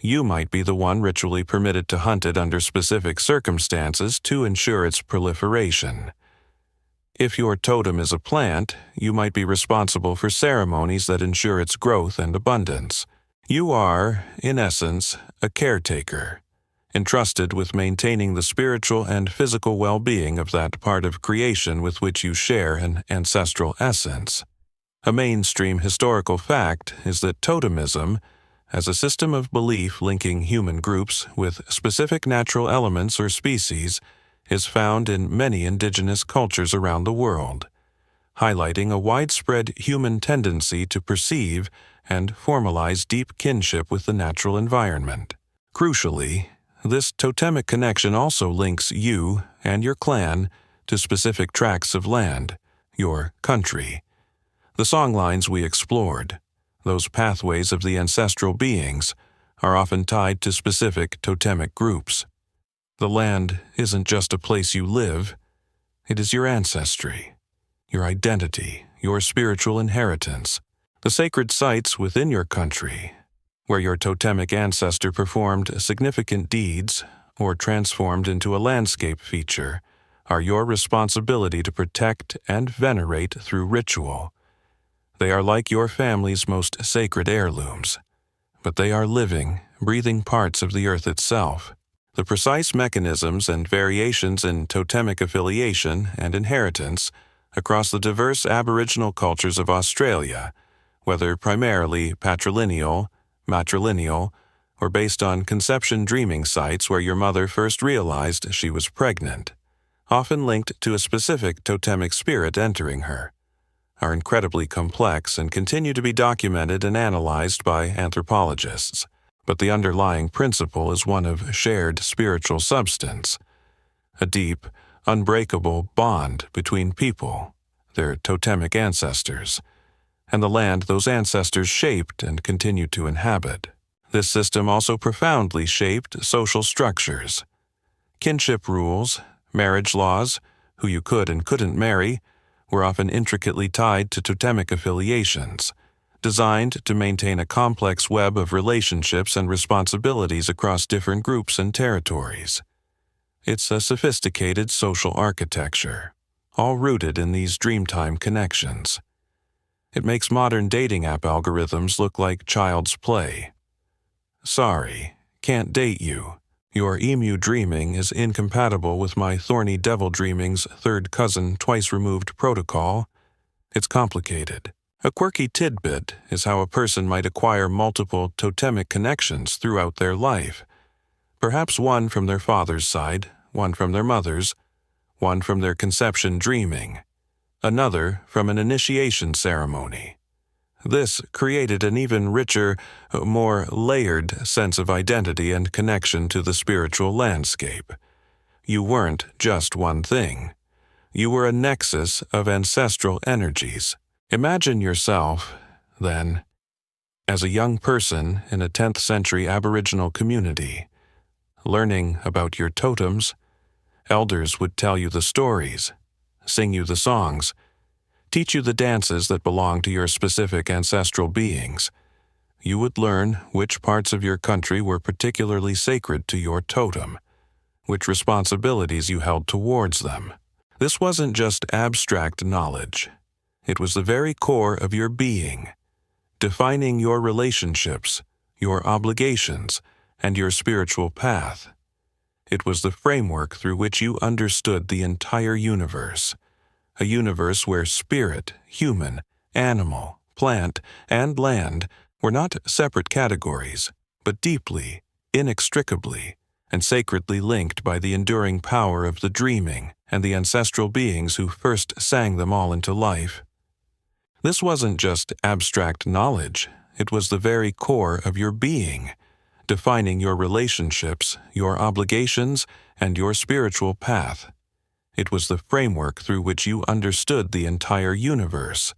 you might be the one ritually permitted to hunt it under specific circumstances to ensure its proliferation. If your totem is a plant, you might be responsible for ceremonies that ensure its growth and abundance. You are, in essence, a caretaker, entrusted with maintaining the spiritual and physical well-being of that part of creation with which you share an ancestral essence. A mainstream historical fact is that totemism, as a system of belief linking human groups with specific natural elements or species, is found in many indigenous cultures around the world, highlighting a widespread human tendency to perceive and formalize deep kinship with the natural environment. Crucially, this totemic connection also links you and your clan to specific tracts of land, your country. The songlines we explored, those pathways of the ancestral beings, are often tied to specific totemic groups. The land isn't just a place you live, it is your ancestry, your identity, your spiritual inheritance. The sacred sites within your country, where your totemic ancestor performed significant deeds or transformed into a landscape feature, are your responsibility to protect and venerate through ritual. They are like your family's most sacred heirlooms, but they are living, breathing parts of the earth itself. The precise mechanisms and variations in totemic affiliation and inheritance across the diverse Aboriginal cultures of Australia, whether primarily patrilineal, matrilineal, or based on conception dreaming sites where your mother first realized she was pregnant, often linked to a specific totemic spirit entering her, are incredibly complex and continue to be documented and analyzed by anthropologists. But the underlying principle is one of shared spiritual substance, a deep, unbreakable bond between people, their totemic ancestors, and the land those ancestors shaped and continue to inhabit. This system also profoundly shaped social structures. Kinship rules, marriage laws, who you could and couldn't marry, were often intricately tied to totemic affiliations, designed to maintain a complex web of relationships and responsibilities across different groups and territories. It's a sophisticated social architecture, all rooted in these Dreamtime connections. It makes modern dating app algorithms look like child's play. Sorry, can't date you. Your emu dreaming is incompatible with my thorny devil dreaming's third cousin twice removed protocol. It's complicated. A quirky tidbit is how a person might acquire multiple totemic connections throughout their life. Perhaps one from their father's side, one from their mother's, one from their conception dreaming, another from an initiation ceremony. This created an even richer, more layered sense of identity and connection to the spiritual landscape. You weren't just one thing. You were a nexus of ancestral energies. Imagine yourself, then, as a young person in a 10th century Aboriginal community. Learning about your totems, elders would tell you the stories, sing you the songs, teach you the dances that belong to your specific ancestral beings. You would learn which parts of your country were particularly sacred to your totem, which responsibilities you held towards them. This wasn't just abstract knowledge. It was the very core of your being, defining your relationships, your obligations, and your spiritual path. It was the framework through which you understood the entire universe, a universe where spirit, human, animal, plant, and land were not separate categories, but deeply, inextricably, and sacredly linked by the enduring power of the dreaming and the ancestral beings who first sang them all into life. This wasn't just abstract knowledge, it was the very core of your being, defining your relationships, your obligations, and your spiritual path. It was the framework through which you understood the entire universe,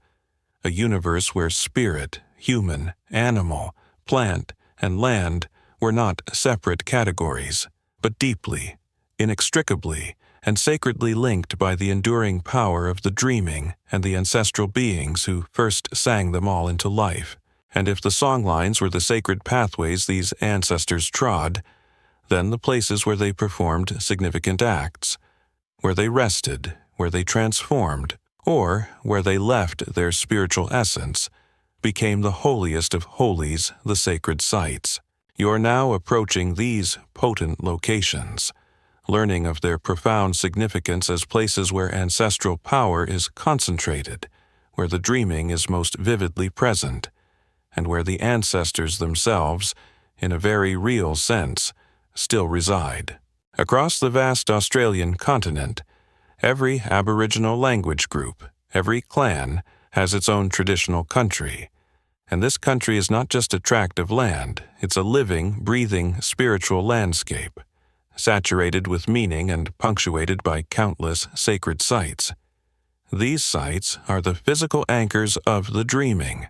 a universe where spirit, human, animal, plant, and land were not separate categories, but deeply, inextricably, and sacredly linked by the enduring power of the dreaming and the ancestral beings who first sang them all into life. And if the songlines were the sacred pathways these ancestors trod, then the places where they performed significant acts, where they rested, where they transformed, or where they left their spiritual essence, became the holiest of holies, the sacred sites. You are now approaching these potent locations, learning of their profound significance as places where ancestral power is concentrated, where the dreaming is most vividly present, and where the ancestors themselves, in a very real sense, still reside. Across the vast Australian continent, every Aboriginal language group, every clan, has its own traditional country. And this country is not just a tract of land, it's a living, breathing, spiritual landscape, saturated with meaning and punctuated by countless sacred sites. These sites are the physical anchors of the dreaming,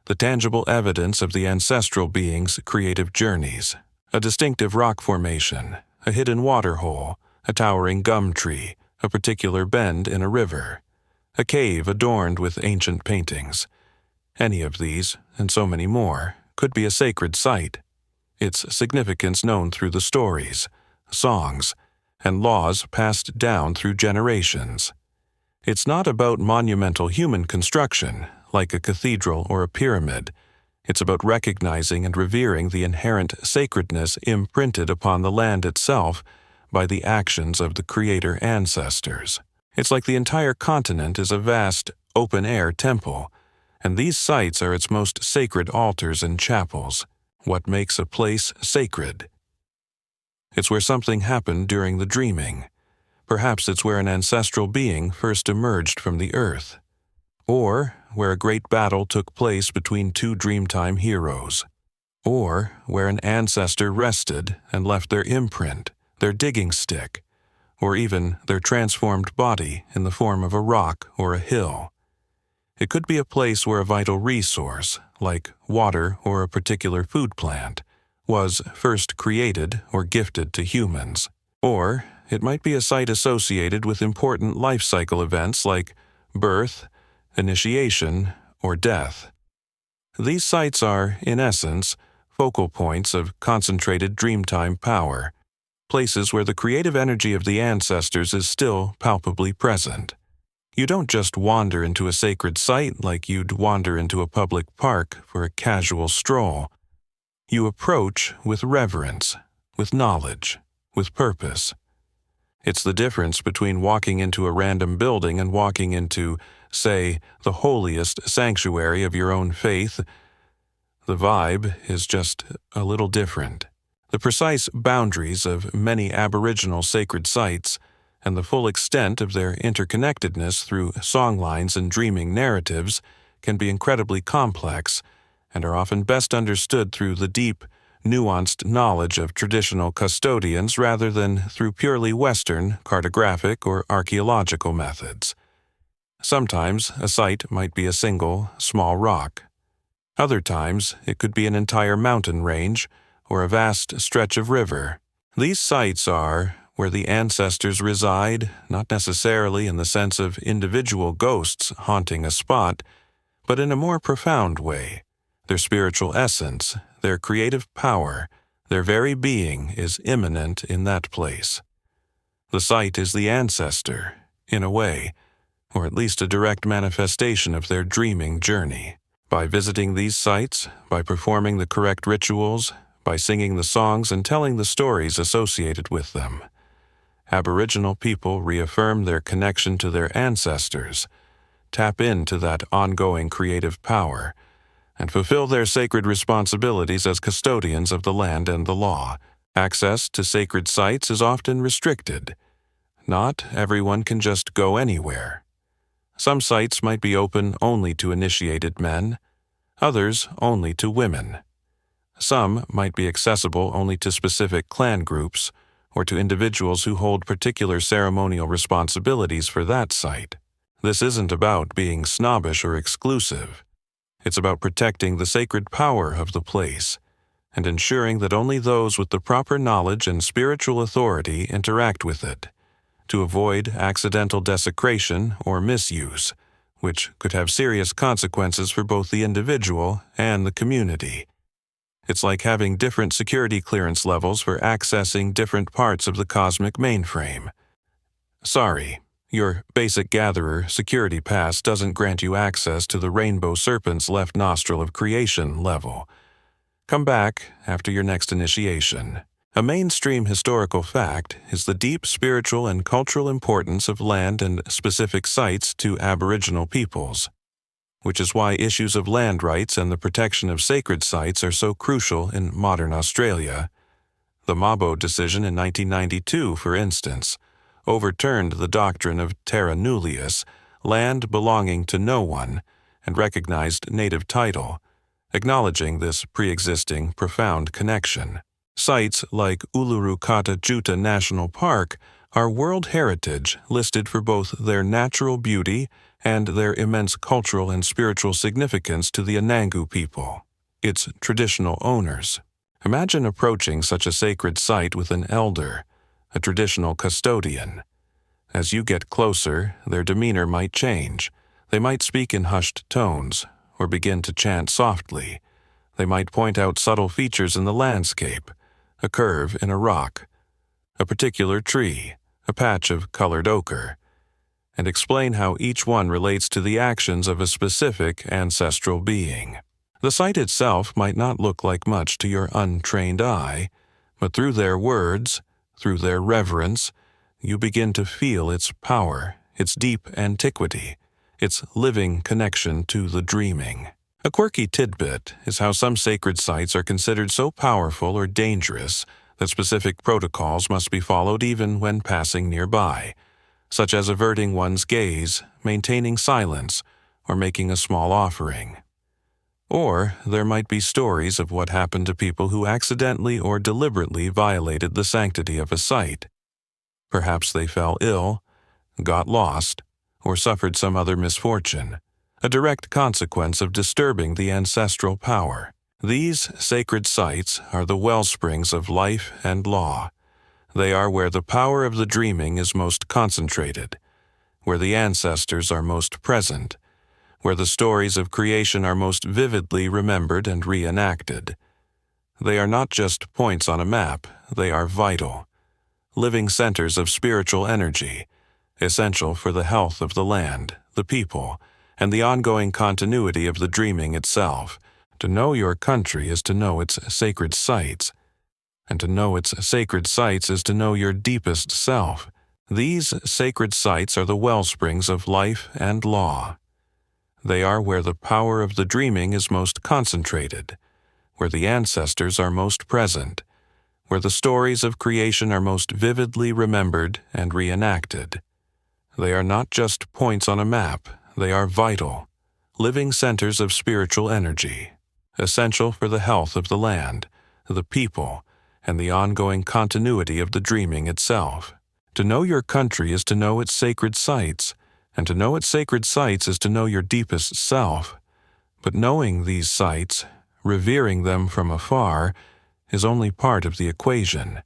the tangible evidence of the ancestral being's creative journeys. A distinctive rock formation, a hidden water hole, a towering gum tree, a particular bend in a river, a cave adorned with ancient paintings. Any of these, and so many more, could be a sacred site, its significance known through the stories, songs, and laws passed down through generations. It's not about monumental human construction, like a cathedral or a pyramid. It's about recognizing and revering the inherent sacredness imprinted upon the land itself by the actions of the Creator ancestors. It's like the entire continent is a vast, open-air temple, and these sites are its most sacred altars and chapels. What makes a place sacred? It's where something happened during the dreaming. Perhaps it's where an ancestral being first emerged from the earth, or where a great battle took place between two Dreamtime heroes, or where an ancestor rested and left their imprint, their digging stick, or even their transformed body in the form of a rock or a hill. It could be a place where a vital resource, like water or a particular food plant, was first created or gifted to humans. Or it might be a site associated with important life cycle events like birth, initiation, or death. These sites are, in essence, focal points of concentrated Dreamtime power, places where the creative energy of the ancestors is still palpably present. You don't just wander into a sacred site like you'd wander into a public park for a casual stroll. You approach with reverence, with knowledge, with purpose. It's the difference between walking into a random building and walking into, say, the holiest sanctuary of your own faith. The vibe is just a little different. The precise boundaries of many Aboriginal sacred sites and the full extent of their interconnectedness through songlines and dreaming narratives can be incredibly complex and are often best understood through the deep, nuanced knowledge of traditional custodians rather than through purely Western cartographic or archaeological methods. Sometimes a site might be a single, small rock. Other times it could be an entire mountain range or a vast stretch of river. These sites are where the ancestors reside, not necessarily in the sense of individual ghosts haunting a spot, but in a more profound way. Their spiritual essence, their creative power, their very being is immanent in that place. The site is the ancestor, in a way, or at least a direct manifestation of their dreaming journey. By visiting these sites, by performing the correct rituals, by singing the songs and telling the stories associated with them, Aboriginal people reaffirm their connection to their ancestors, tap into that ongoing creative power, and fulfill their sacred responsibilities as custodians of the land and the law. Access to sacred sites is often restricted. Not everyone can just go anywhere. Some sites might be open only to initiated men, others only to women. Some might be accessible only to specific clan groups or to individuals who hold particular ceremonial responsibilities for that site. This isn't about being snobbish or exclusive. It's about protecting the sacred power of the place and ensuring that only those with the proper knowledge and spiritual authority interact with it, to avoid accidental desecration or misuse, which could have serious consequences for both the individual and the community. It's like having different security clearance levels for accessing different parts of the cosmic mainframe. Sorry, Your basic gatherer security pass doesn't grant you access to the rainbow serpent's left nostril of creation level. Come back after your next initiation. A mainstream historical fact is the deep spiritual and cultural importance of land and specific sites to Aboriginal peoples, which is why issues of land rights and the protection of sacred sites are so crucial in modern Australia. The Mabo decision in 1992, for instance, overturned the doctrine of terra nullius, land belonging to no one, and recognized native title, acknowledging this pre-existing profound connection. Sites like Uluru Kata Tjuta National Park are World Heritage listed for both their natural beauty and their immense cultural and spiritual significance to the Anangu people, its traditional owners. Imagine approaching such a sacred site with an elder, a traditional custodian. As you get closer, their demeanor might change. They might speak in hushed tones, or begin to chant softly. They might point out subtle features in the landscape, a curve in a rock, a particular tree, a patch of colored ochre, and explain how each one relates to the actions of a specific ancestral being. The site itself might not look like much to your untrained eye, but through their words, through their reverence, you begin to feel its power, its deep antiquity, its living connection to the dreaming. A quirky tidbit is how some sacred sites are considered so powerful or dangerous that specific protocols must be followed even when passing nearby, such as averting one's gaze, maintaining silence, or making a small offering. Or there might be stories of what happened to people who accidentally or deliberately violated the sanctity of a site. Perhaps they fell ill, got lost, or suffered some other misfortune, a direct consequence of disturbing the ancestral power. These sacred sites are the wellsprings of life and law. They are where the power of the dreaming is most concentrated, where the ancestors are most present, where the stories of creation are most vividly remembered and reenacted. They are not just points on a map, they are vital, living centers of spiritual energy, essential for the health of the land, the people, and the ongoing continuity of the dreaming itself. To know your country is to know its sacred sites, and to know its sacred sites is to know your deepest self. These sacred sites are the wellsprings of life and law. They are where the power of the dreaming is most concentrated, where the ancestors are most present, where the stories of creation are most vividly remembered and reenacted. They are not just points on a map, they are vital, living centers of spiritual energy, essential for the health of the land, the people, and the ongoing continuity of the dreaming itself. To know your country is to know its sacred sites, and to know its sacred sites is to know your deepest self. But knowing these sites, revering them from afar, is only part of the equation.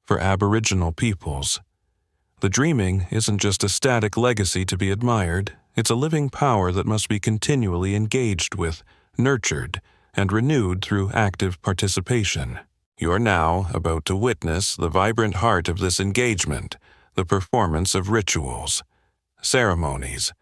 For Aboriginal peoples, the dreaming isn't just a static legacy to be admired, it's a living power that must be continually engaged with, nurtured, and renewed through active participation. You're now about to witness the vibrant heart of this engagement, the performance of rituals, ceremonies,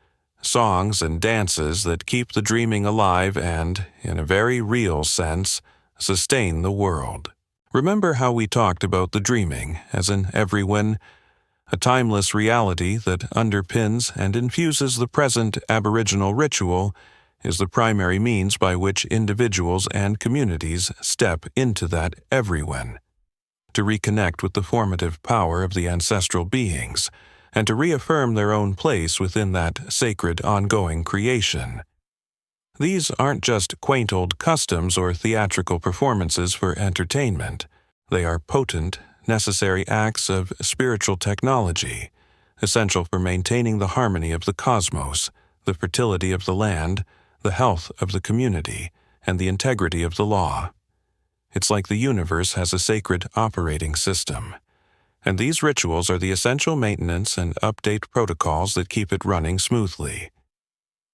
songs and dances that keep the dreaming alive and, in a very real sense, sustain the world. Remember how we talked about the dreaming, as in everyone, a timeless reality that underpins and infuses the present Aboriginal ritual is the primary means by which individuals and communities step into that everyone, to reconnect with the formative power of the ancestral beings, and to reaffirm their own place within that sacred ongoing creation. These aren't just quaint old customs or theatrical performances for entertainment. They are potent, necessary acts of spiritual technology, essential for maintaining the harmony of the cosmos, the fertility of the land, the health of the community, and the integrity of the law. It's like the universe has a sacred operating system, and these rituals are the essential maintenance and update protocols that keep it running smoothly.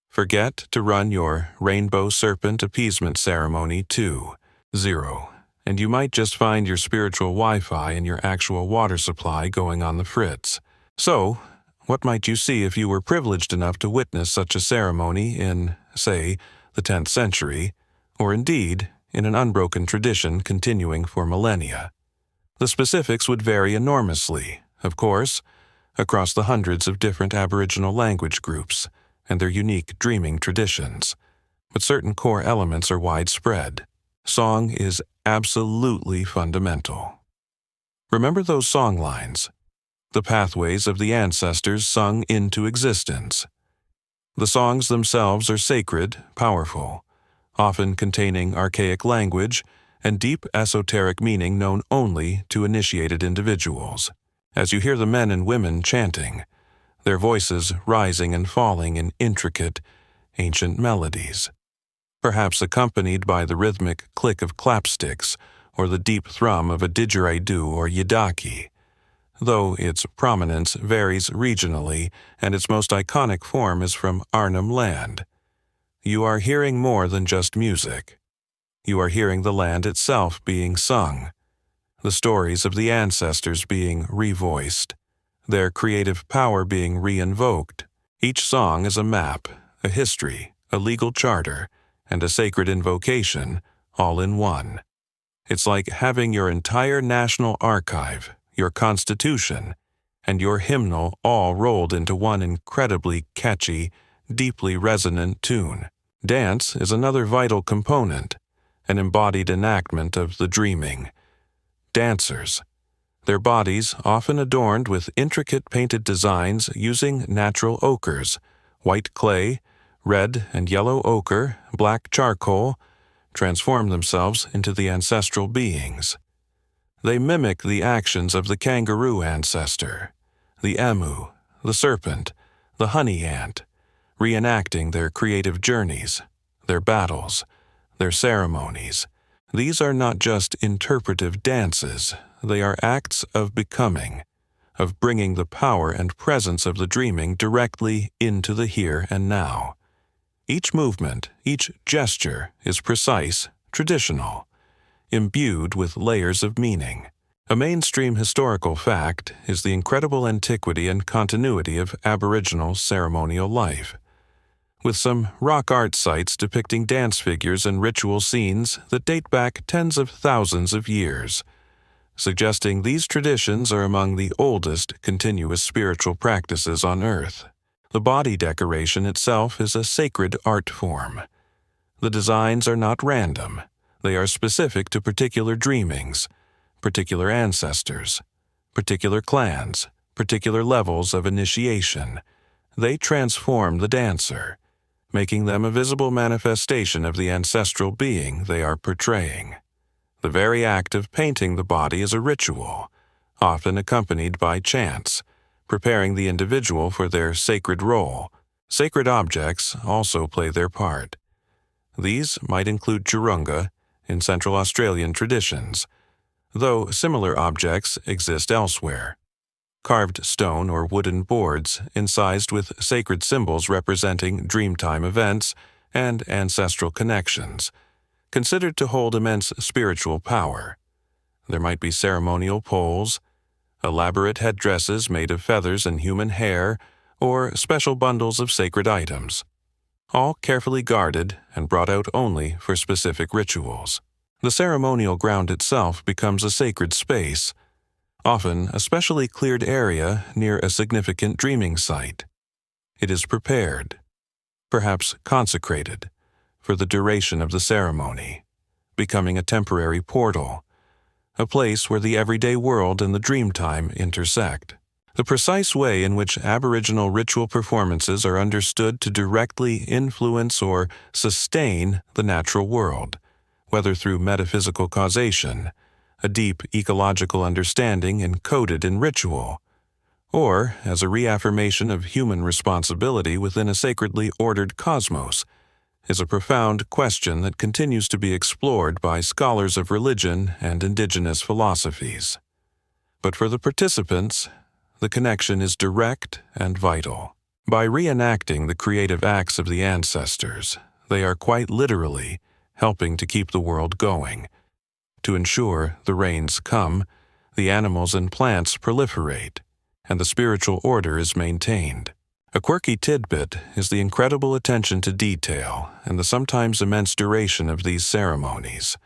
Forget to run your Rainbow Serpent Appeasement Ceremony 2.0, and you might just find your spiritual Wi-Fi and your actual water supply going on the fritz. So, What might you see if you were privileged enough to witness such a ceremony in, say, the 10th century, or indeed, in an unbroken tradition continuing for millennia? The specifics would vary enormously, of course, across the hundreds of different Aboriginal language groups and their unique dreaming traditions, but certain core elements are widespread. Song is absolutely fundamental. Remember those song lines, the pathways of the ancestors sung into existence. The songs themselves are sacred, powerful, often containing archaic language and deep esoteric meaning known only to initiated individuals. As you hear the men and women chanting, their voices rising and falling in intricate, ancient melodies, perhaps accompanied by the rhythmic click of clapsticks or the deep thrum of a didgeridoo or yidaki, though its prominence varies regionally and its most iconic form is from Arnhem Land. You are hearing more than just music. You are hearing the land itself being sung, the stories of the ancestors being revoiced, their creative power being re-invoked. Each song is a map, a history, a legal charter, and a sacred invocation, all in one. It's like having your entire national archive, your constitution, and your hymnal all rolled into one incredibly catchy, deeply resonant tune. Dance is another vital component, an embodied enactment of the dreaming. Dancers, their bodies often adorned with intricate painted designs using natural ochres, white clay, red and yellow ochre, black charcoal, transform themselves into the ancestral beings. They mimic the actions of the kangaroo ancestor, the emu, the serpent, the honey ant, reenacting their creative journeys, their battles, their ceremonies. These are not just interpretive dances, they are acts of becoming, of bringing the power and presence of the dreaming directly into the here and now. Each movement, each gesture is precise, traditional, imbued with layers of meaning. A mainstream historical fact is the incredible antiquity and continuity of Aboriginal ceremonial life, with some rock art sites depicting dance figures and ritual scenes that date back tens of thousands of years, suggesting these traditions are among the oldest continuous spiritual practices on Earth. The body decoration itself is a sacred art form. The designs are not random. They are specific to particular dreamings, particular ancestors, particular clans, particular levels of initiation. They transform the dancer, making them a visible manifestation of the ancestral being they are portraying. The very act of painting the body is a ritual, often accompanied by chants, preparing the individual for their sacred role. Sacred objects also play their part. These might include churunga in Central Australian traditions, though similar objects exist elsewhere. Carved stone or wooden boards incised with sacred symbols representing Dreamtime events and ancestral connections, considered to hold immense spiritual power. There might be ceremonial poles, elaborate headdresses made of feathers and human hair, or special bundles of sacred items, all carefully guarded and brought out only for specific rituals. The ceremonial ground itself becomes a sacred space, often a specially cleared area near a significant dreaming site. It is prepared, perhaps consecrated, for the duration of the ceremony, becoming a temporary portal, a place where the everyday world and the dreamtime intersect. The precise way in which Aboriginal ritual performances are understood to directly influence or sustain the natural world, whether through metaphysical causation, a deep ecological understanding encoded in ritual, or as a reaffirmation of human responsibility within a sacredly ordered cosmos, is a profound question that continues to be explored by scholars of religion and indigenous philosophies. But for the participants, the connection is direct and vital. By reenacting the creative acts of the ancestors, they are quite literally helping to keep the world going, to ensure the rains come, the animals and plants proliferate, and the spiritual order is maintained. A quirky tidbit is the incredible attention to detail and the sometimes immense duration of these ceremonies.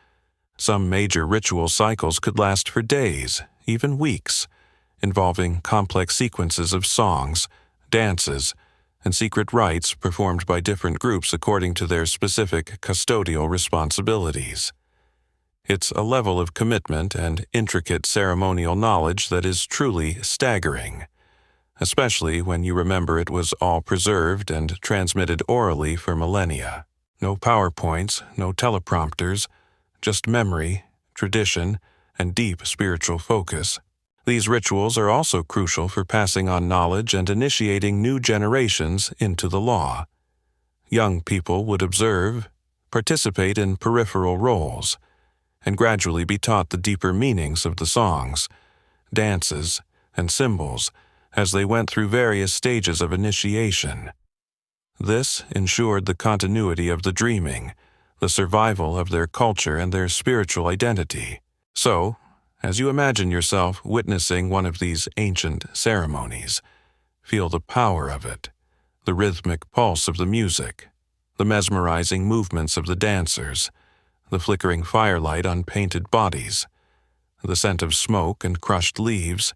Some major ritual cycles could last for days, even weeks, involving complex sequences of songs, dances, and secret rites performed by different groups according to their specific custodial responsibilities. It's a level of commitment and intricate ceremonial knowledge that is truly staggering, especially when you remember it was all preserved and transmitted orally for millennia. No PowerPoints, no teleprompters, just memory, tradition, and deep spiritual focus. These rituals are also crucial for passing on knowledge and initiating new generations into the law. Young people would observe, participate in peripheral roles, and gradually be taught the deeper meanings of the songs, dances, and symbols as they went through various stages of initiation. This ensured the continuity of the dreaming, the survival of their culture and their spiritual identity. So, as you imagine yourself witnessing one of these ancient ceremonies, feel the power of it, the rhythmic pulse of the music, the mesmerizing movements of the dancers, the flickering firelight on painted bodies, the scent of smoke and crushed leaves,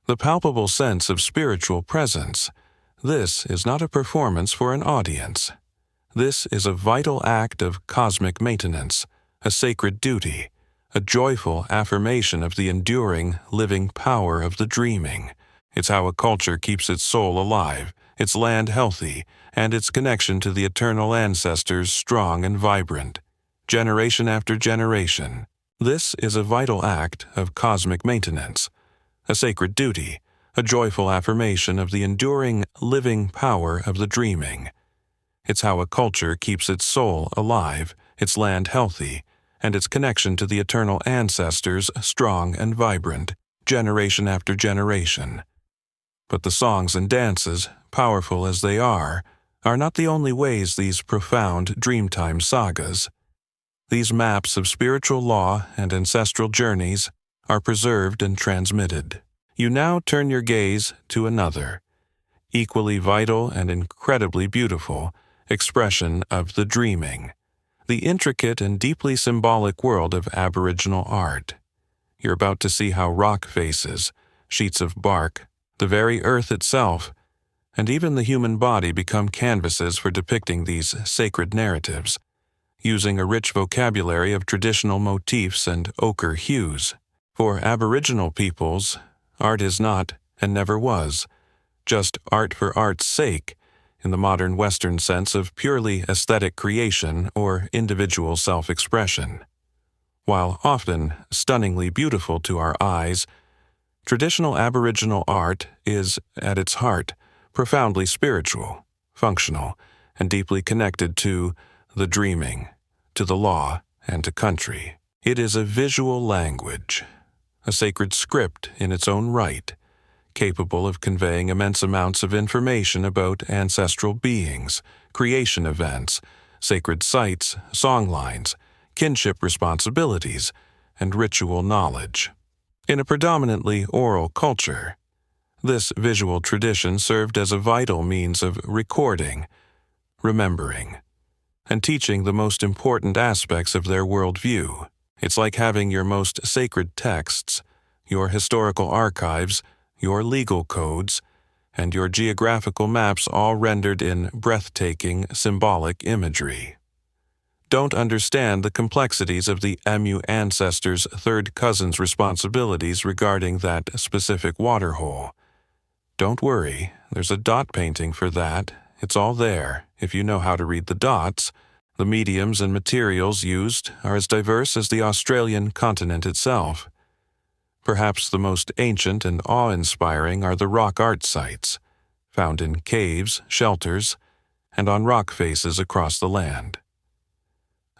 the palpable sense of spiritual presence. This is not a performance for an audience. This is a vital act of cosmic maintenance, a sacred duty, a joyful affirmation of the enduring, living power of the dreaming. It's how a culture keeps its soul alive, its land healthy, and its connection to the eternal ancestors strong and vibrant, generation after generation. This is a vital act of cosmic maintenance, a sacred duty, a joyful affirmation of the enduring, living power of the dreaming. It's how a culture keeps its soul alive, its land healthy, and its connection to the eternal ancestors strong and vibrant, generation after generation. But the songs and dances, powerful as they are not the only ways these profound Dreamtime sagas. These maps of spiritual law and ancestral journeys are preserved and transmitted. You now turn your gaze to another, equally vital and incredibly beautiful, expression of the dreaming, the intricate and deeply symbolic world of Aboriginal art. You're about to see how rock faces, sheets of bark, the very earth itself, and even the human body become canvases for depicting these sacred narratives, using a rich vocabulary of traditional motifs and ochre hues. For Aboriginal peoples, art is not, and never was, just art for art's sake, in the modern Western sense of purely aesthetic creation or individual self-expression. While often stunningly beautiful to our eyes, traditional Aboriginal art is, at its heart, profoundly spiritual, functional, and deeply connected to the dreaming, to the law, and to country. It is a visual language, a sacred script in its own right, capable of conveying immense amounts of information about ancestral beings, creation events, sacred sites, songlines, kinship responsibilities, and ritual knowledge. In a predominantly oral culture, this visual tradition served as a vital means of recording, remembering, and teaching the most important aspects of their worldview. It's like having your most sacred texts, your historical archives, your legal codes, and your geographical maps all rendered in breathtaking symbolic imagery. Don't understand the complexities of the Emu ancestors' third cousin's responsibilities regarding that specific waterhole. Don't worry, there's a dot painting for that. It's all there, if you know how to read the dots. The mediums and materials used are as diverse as the Australian continent itself. Perhaps the most ancient and awe-inspiring are the rock art sites, found in caves, shelters, and on rock faces across the land.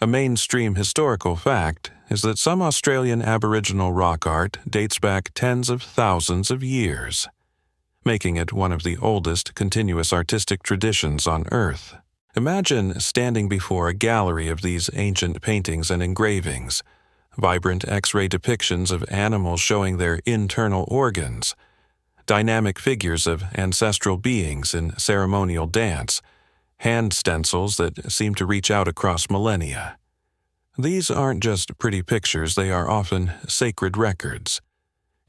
A mainstream historical fact is that some Australian Aboriginal rock art dates back tens of thousands of years, making it one of the oldest continuous artistic traditions on Earth. Imagine standing before a gallery of these ancient paintings and engravings, vibrant X-ray depictions of animals showing their internal organs, dynamic figures of ancestral beings in ceremonial dance, hand stencils that seem to reach out across millennia. These aren't just pretty pictures, they are often sacred records,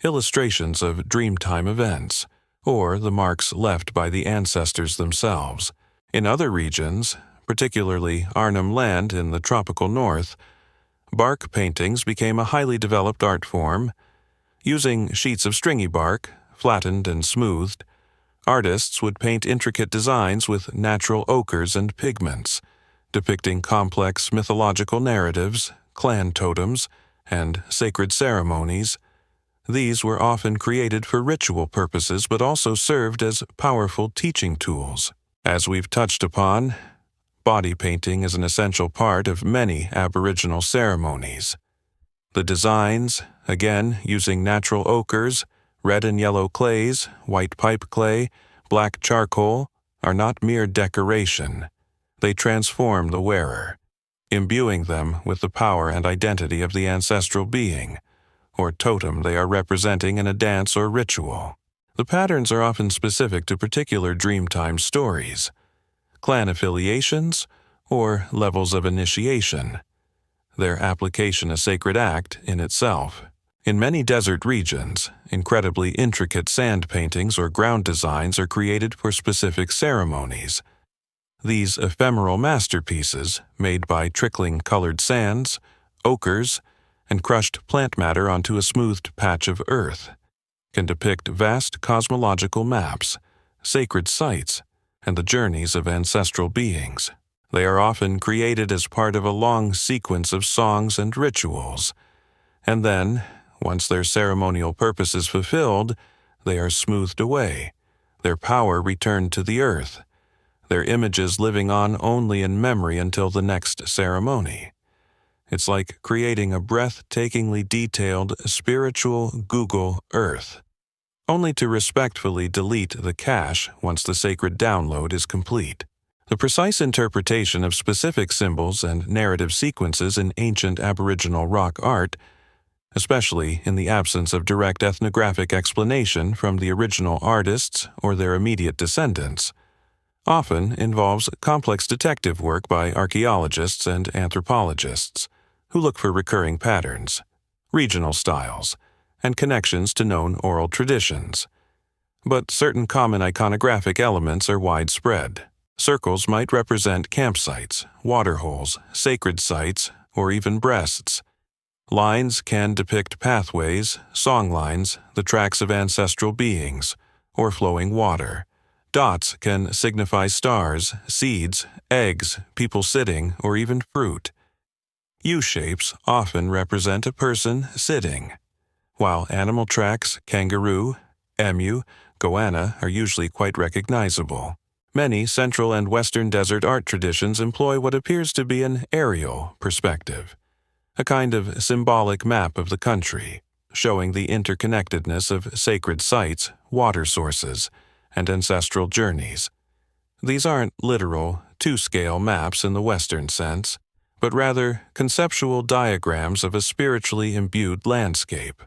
illustrations of Dreamtime events, or the marks left by the ancestors themselves. In other regions, particularly Arnhem Land in the tropical north, bark paintings became a highly developed art form. Using sheets of stringy bark, flattened and smoothed, artists would paint intricate designs with natural ochres and pigments, depicting complex mythological narratives, clan totems, and sacred ceremonies. These were often created for ritual purposes but also served as powerful teaching tools. As we've touched upon, body painting is an essential part of many Aboriginal ceremonies. The designs, again using natural ochres, red and yellow clays, white pipe clay, black charcoal, are not mere decoration. They transform the wearer, imbuing them with the power and identity of the ancestral being, or totem they are representing in a dance or ritual. The patterns are often specific to particular Dreamtime stories, clan affiliations, or levels of initiation, their application a sacred act in itself. In many desert regions, incredibly intricate sand paintings or ground designs are created for specific ceremonies. These ephemeral masterpieces, made by trickling colored sands, ochres, and crushed plant matter onto a smoothed patch of earth, can depict vast cosmological maps, sacred sites, and the journeys of ancestral beings. They are often created as part of a long sequence of songs and rituals, and then, once their ceremonial purpose is fulfilled, they are smoothed away, their power returned to the earth, their images living on only in memory until the next ceremony. It's like creating a breathtakingly detailed spiritual Google Earth, only to respectfully delete the cache once the sacred download is complete. The precise interpretation of specific symbols and narrative sequences in ancient Aboriginal rock art, especially in the absence of direct ethnographic explanation from the original artists or their immediate descendants, often involves complex detective work by archaeologists and anthropologists who look for recurring patterns, regional styles, and connections to known oral traditions. But certain common iconographic elements are widespread. Circles might represent campsites, waterholes, sacred sites, or even breasts. Lines can depict pathways, songlines, the tracks of ancestral beings, or flowing water. Dots can signify stars, seeds, eggs, people sitting, or even fruit. U-shapes often represent a person sitting, while animal tracks, kangaroo, emu, goanna are usually quite recognizable. Many Central and Western desert art traditions employ what appears to be an aerial perspective, a kind of symbolic map of the country, showing the interconnectedness of sacred sites, water sources, and ancestral journeys. These aren't literal, two-scale maps in the Western sense, but rather conceptual diagrams of a spiritually imbued landscape,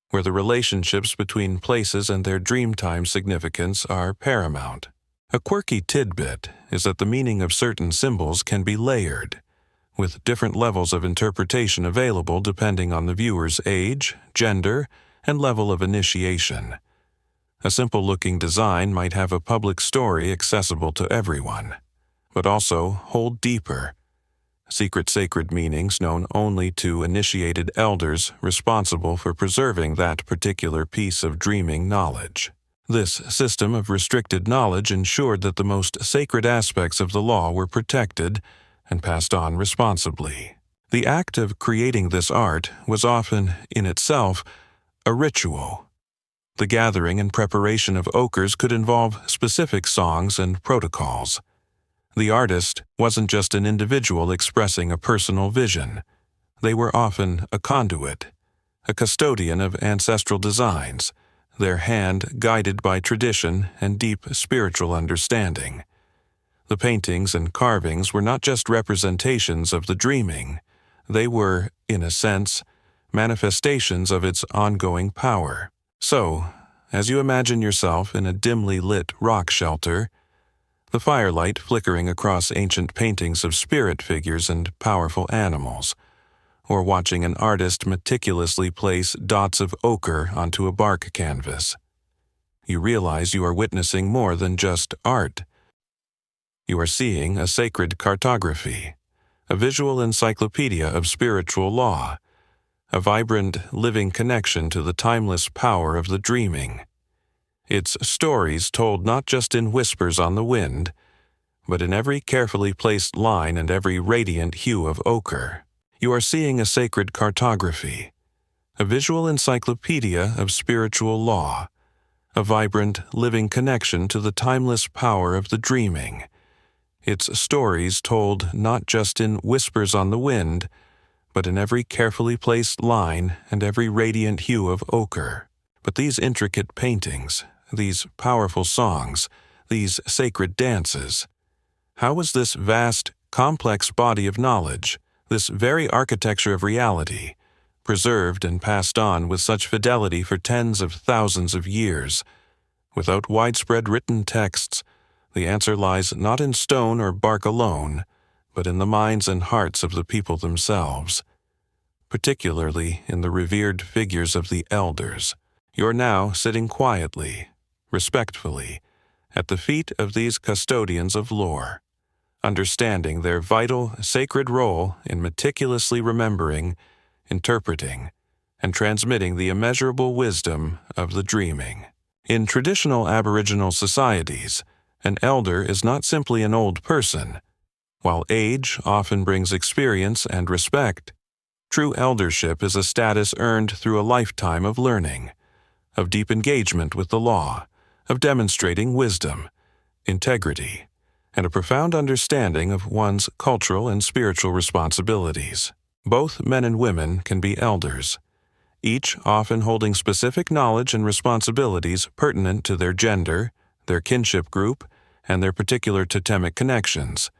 where the relationships between places and their Dreamtime significance are paramount. A quirky tidbit is that the meaning of certain symbols can be layered, with different levels of interpretation available depending on the viewer's age, gender, and level of initiation. A simple-looking design might have a public story accessible to everyone, but also hold deeper, secret sacred meanings known only to initiated elders responsible for preserving that particular piece of dreaming knowledge. This system of restricted knowledge ensured that the most sacred aspects of the law were protected and passed on responsibly. The act of creating this art was often, in itself, a ritual. The gathering and preparation of ochres could involve specific songs and protocols. The artist wasn't just an individual expressing a personal vision. They were often a conduit, a custodian of ancestral designs, their hand guided by tradition and deep spiritual understanding. The paintings and carvings were not just representations of the dreaming. They were, in a sense, manifestations of its ongoing power. So, as you imagine yourself in a dimly lit rock shelter, the firelight flickering across ancient paintings of spirit figures and powerful animals, or watching an artist meticulously place dots of ochre onto a bark canvas. You realize you are witnessing more than just art. You are seeing a sacred cartography, a visual encyclopedia of spiritual law, a vibrant, living connection to the timeless power of the dreaming. Its stories told not just in whispers on the wind, but in every carefully placed line and every radiant hue of ochre. You are seeing a sacred cartography, a visual encyclopedia of spiritual law, a vibrant, living connection to the timeless power of the dreaming. Its stories told not just in whispers on the wind, but in every carefully placed line and every radiant hue of ochre. But these intricate paintings, these powerful songs, these sacred dances, how was this vast, complex body of knowledge, this very architecture of reality, preserved and passed on with such fidelity for tens of thousands of years? Without widespread written texts, the answer lies not in stone or bark alone, but in the minds and hearts of the people themselves, particularly in the revered figures of the elders. You're now sitting quietly, respectfully, at the feet of these custodians of lore, understanding their vital, sacred role in meticulously remembering, interpreting, and transmitting the immeasurable wisdom of the dreaming. In traditional Aboriginal societies, an elder is not simply an old person. While age often brings experience and respect, true eldership is a status earned through a lifetime of learning, of deep engagement with the law, of demonstrating wisdom, integrity, and a profound understanding of one's cultural and spiritual responsibilities. Both men and women can be elders, each often holding specific knowledge and responsibilities pertinent to their gender, their kinship group, and their particular totemic connections.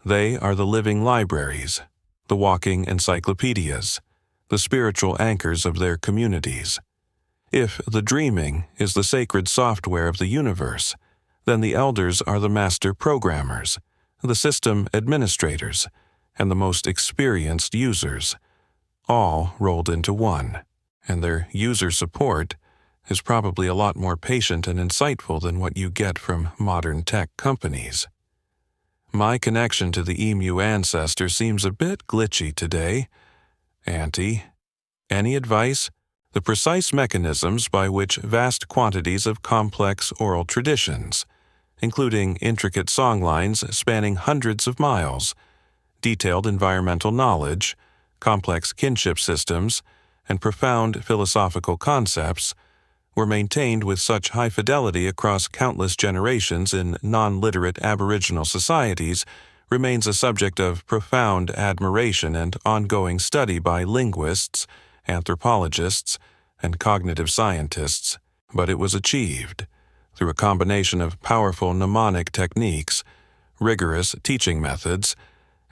They are the living libraries, the walking encyclopedias, the spiritual anchors of their communities. If the dreaming is the sacred software of the universe, then the elders are the master programmers, the system administrators, and the most experienced users, all rolled into one. And their user support is probably a lot more patient and insightful than what you get from modern tech companies. My connection to the emu ancestor seems a bit glitchy today. Auntie, any advice? The precise mechanisms by which vast quantities of complex oral traditions, including intricate songlines spanning hundreds of miles, detailed environmental knowledge, complex kinship systems, and profound philosophical concepts, were maintained with such high fidelity across countless generations in non-literate Aboriginal societies remains a subject of profound admiration and ongoing study by linguists, anthropologists, and cognitive scientists. But it was achieved through a combination of powerful mnemonic techniques, rigorous teaching methods,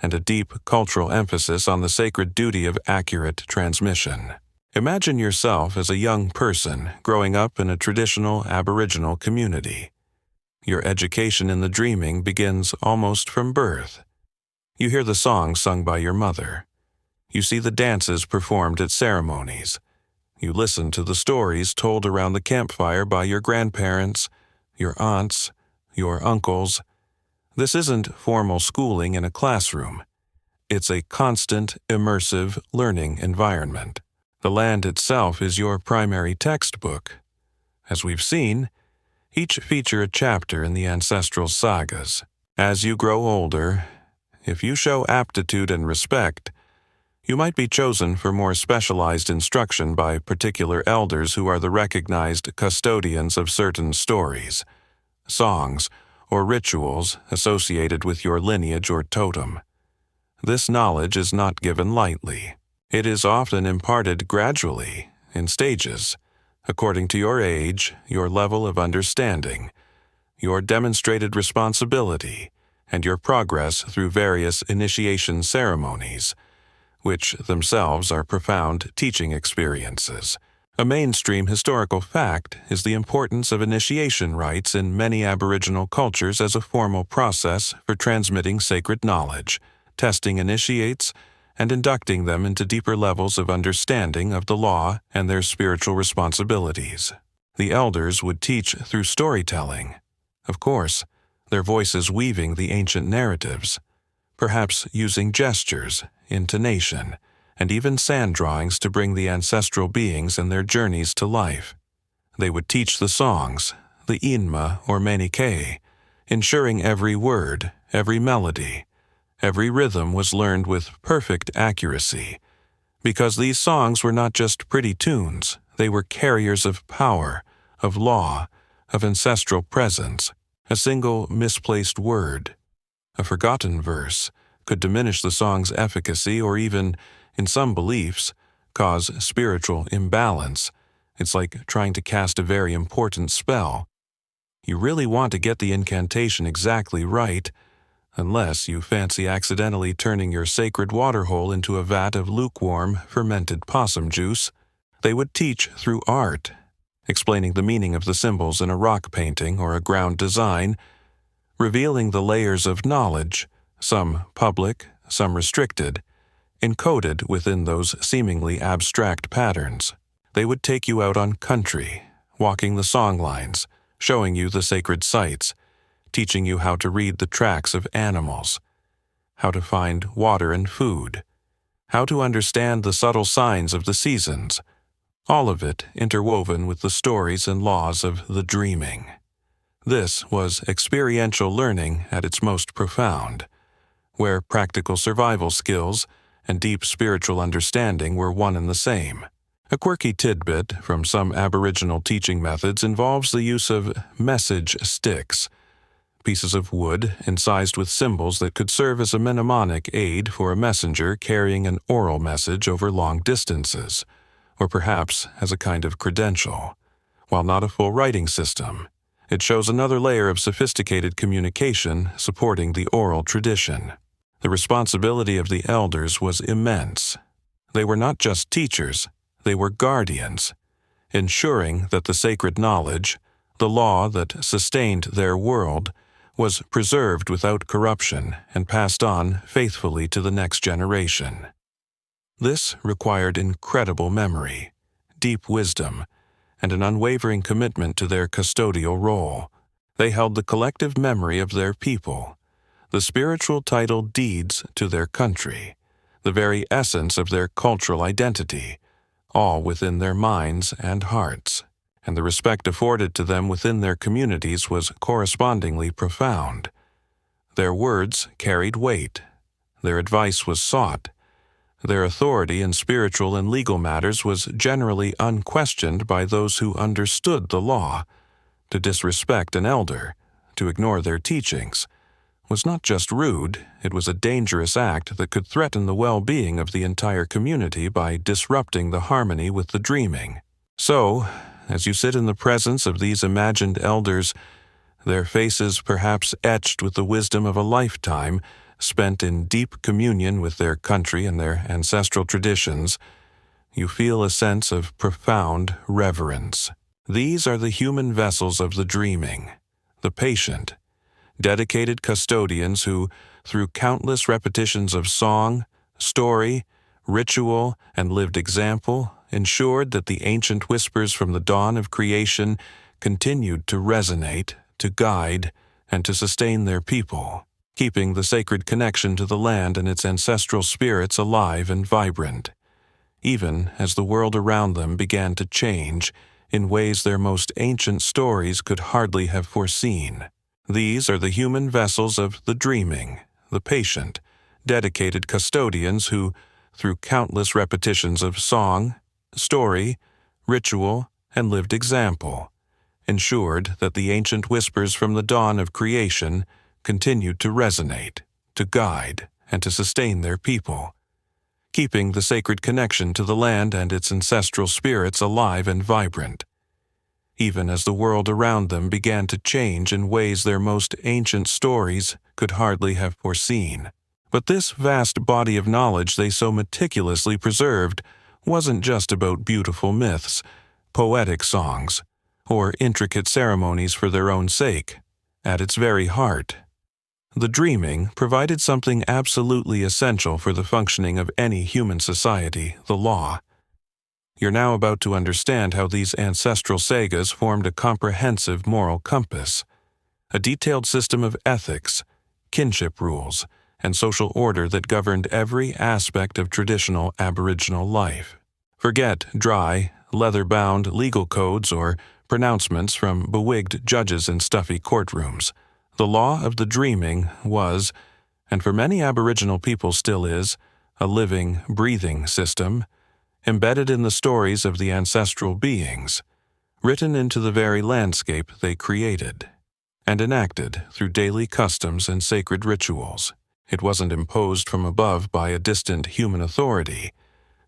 and a deep cultural emphasis on the sacred duty of accurate transmission. Imagine yourself as a young person growing up in a traditional Aboriginal community. Your education in the dreaming begins almost from birth. You hear the songs sung by your mother. You see the dances performed at ceremonies. You listen to the stories told around the campfire by your grandparents, your aunts, your uncles. This isn't formal schooling in a classroom. It's a constant, immersive learning environment. The land itself is your primary textbook. As we've seen, each feature a chapter in the ancestral sagas. As you grow older, if you show aptitude and respect, you might be chosen for more specialized instruction by particular elders who are the recognized custodians of certain stories, songs, or rituals associated with your lineage or totem. This knowledge is not given lightly. It is often imparted gradually, in stages, according to your age, your level of understanding, your demonstrated responsibility, and your progress through various initiation ceremonies, which themselves are profound teaching experiences. A mainstream historical fact is the importance of initiation rites in many Aboriginal cultures as a formal process for transmitting sacred knowledge, testing initiates, and inducting them into deeper levels of understanding of the law and their spiritual responsibilities. The elders would teach through storytelling, of course, their voices weaving the ancient narratives, perhaps using gestures, intonation, and even sand drawings to bring the ancestral beings and their journeys to life. They would teach the songs, the inma or manike, ensuring every word, every melody, every rhythm was learned with perfect accuracy, because these songs were not just pretty tunes, they were carriers of power, of law, of ancestral presence. A single misplaced word, a forgotten verse, could diminish the song's efficacy or even, in some beliefs, cause spiritual imbalance. It's like trying to cast a very important spell. You really want to get the incantation exactly right, unless you fancy accidentally turning your sacred waterhole into a vat of lukewarm, fermented possum juice. They would teach through art, explaining the meaning of the symbols in a rock painting or a ground design, revealing the layers of knowledge, some public, some restricted, encoded within those seemingly abstract patterns. They would take you out on country, walking the song lines, showing you the sacred sites, teaching you how to read the tracks of animals, how to find water and food, how to understand the subtle signs of the seasons, all of it interwoven with the stories and laws of the dreaming. This was experiential learning at its most profound, where practical survival skills and deep spiritual understanding were one and the same. A quirky tidbit from some Aboriginal teaching methods involves the use of message sticks, pieces of wood incised with symbols that could serve as a mnemonic aid for a messenger carrying an oral message over long distances, or perhaps as a kind of credential. While not a full writing system, it shows another layer of sophisticated communication supporting the oral tradition. The responsibility of the elders was immense. They were not just teachers, they were guardians, ensuring that the sacred knowledge, the law that sustained their world, was preserved without corruption and passed on faithfully to the next generation. This required incredible memory, deep wisdom, and an unwavering commitment to their custodial role. They held the collective memory of their people, the spiritual title deeds to their country, the very essence of their cultural identity, all within their minds and hearts, and the respect afforded to them within their communities was correspondingly profound. Their words carried weight, their advice was sought, their authority in spiritual and legal matters was generally unquestioned by those who understood the law. To disrespect an elder, to ignore their teachings, was not just rude, it was a dangerous act that could threaten the well-being of the entire community by disrupting the harmony with the dreaming. So, as you sit in the presence of these imagined elders, their faces perhaps etched with the wisdom of a lifetime, spent in deep communion with their country and their ancestral traditions, you feel a sense of profound reverence. These are the human vessels of the dreaming, the patient, dedicated custodians who, through countless repetitions of song, story, ritual, and lived example, ensured that the ancient whispers from the dawn of creation continued to resonate, to guide, and to sustain their people, keeping the sacred connection to the land and its ancestral spirits alive and vibrant, even as the world around them began to change in ways their most ancient stories could hardly have foreseen. These are the human vessels of the dreaming, the patient, dedicated custodians who, through countless repetitions of song, story, ritual, and lived example, ensured that the ancient whispers from the dawn of creation continued to resonate, to guide, and to sustain their people, keeping the sacred connection to the land and its ancestral spirits alive and vibrant, even as the world around them began to change in ways their most ancient stories could hardly have foreseen. But this vast body of knowledge they so meticulously preserved wasn't just about beautiful myths, poetic songs, or intricate ceremonies for their own sake. At its very heart, the dreaming provided something absolutely essential for the functioning of any human society, the law. You're now about to understand how these ancestral sagas formed a comprehensive moral compass, a detailed system of ethics, kinship rules, and social order that governed every aspect of traditional Aboriginal life. Forget dry, leather-bound legal codes or pronouncements from bewigged judges in stuffy courtrooms. The law of the dreaming was, and for many Aboriginal people still is, a living, breathing system, embedded in the stories of the ancestral beings, written into the very landscape they created, and enacted through daily customs and sacred rituals. It wasn't imposed from above by a distant human authority.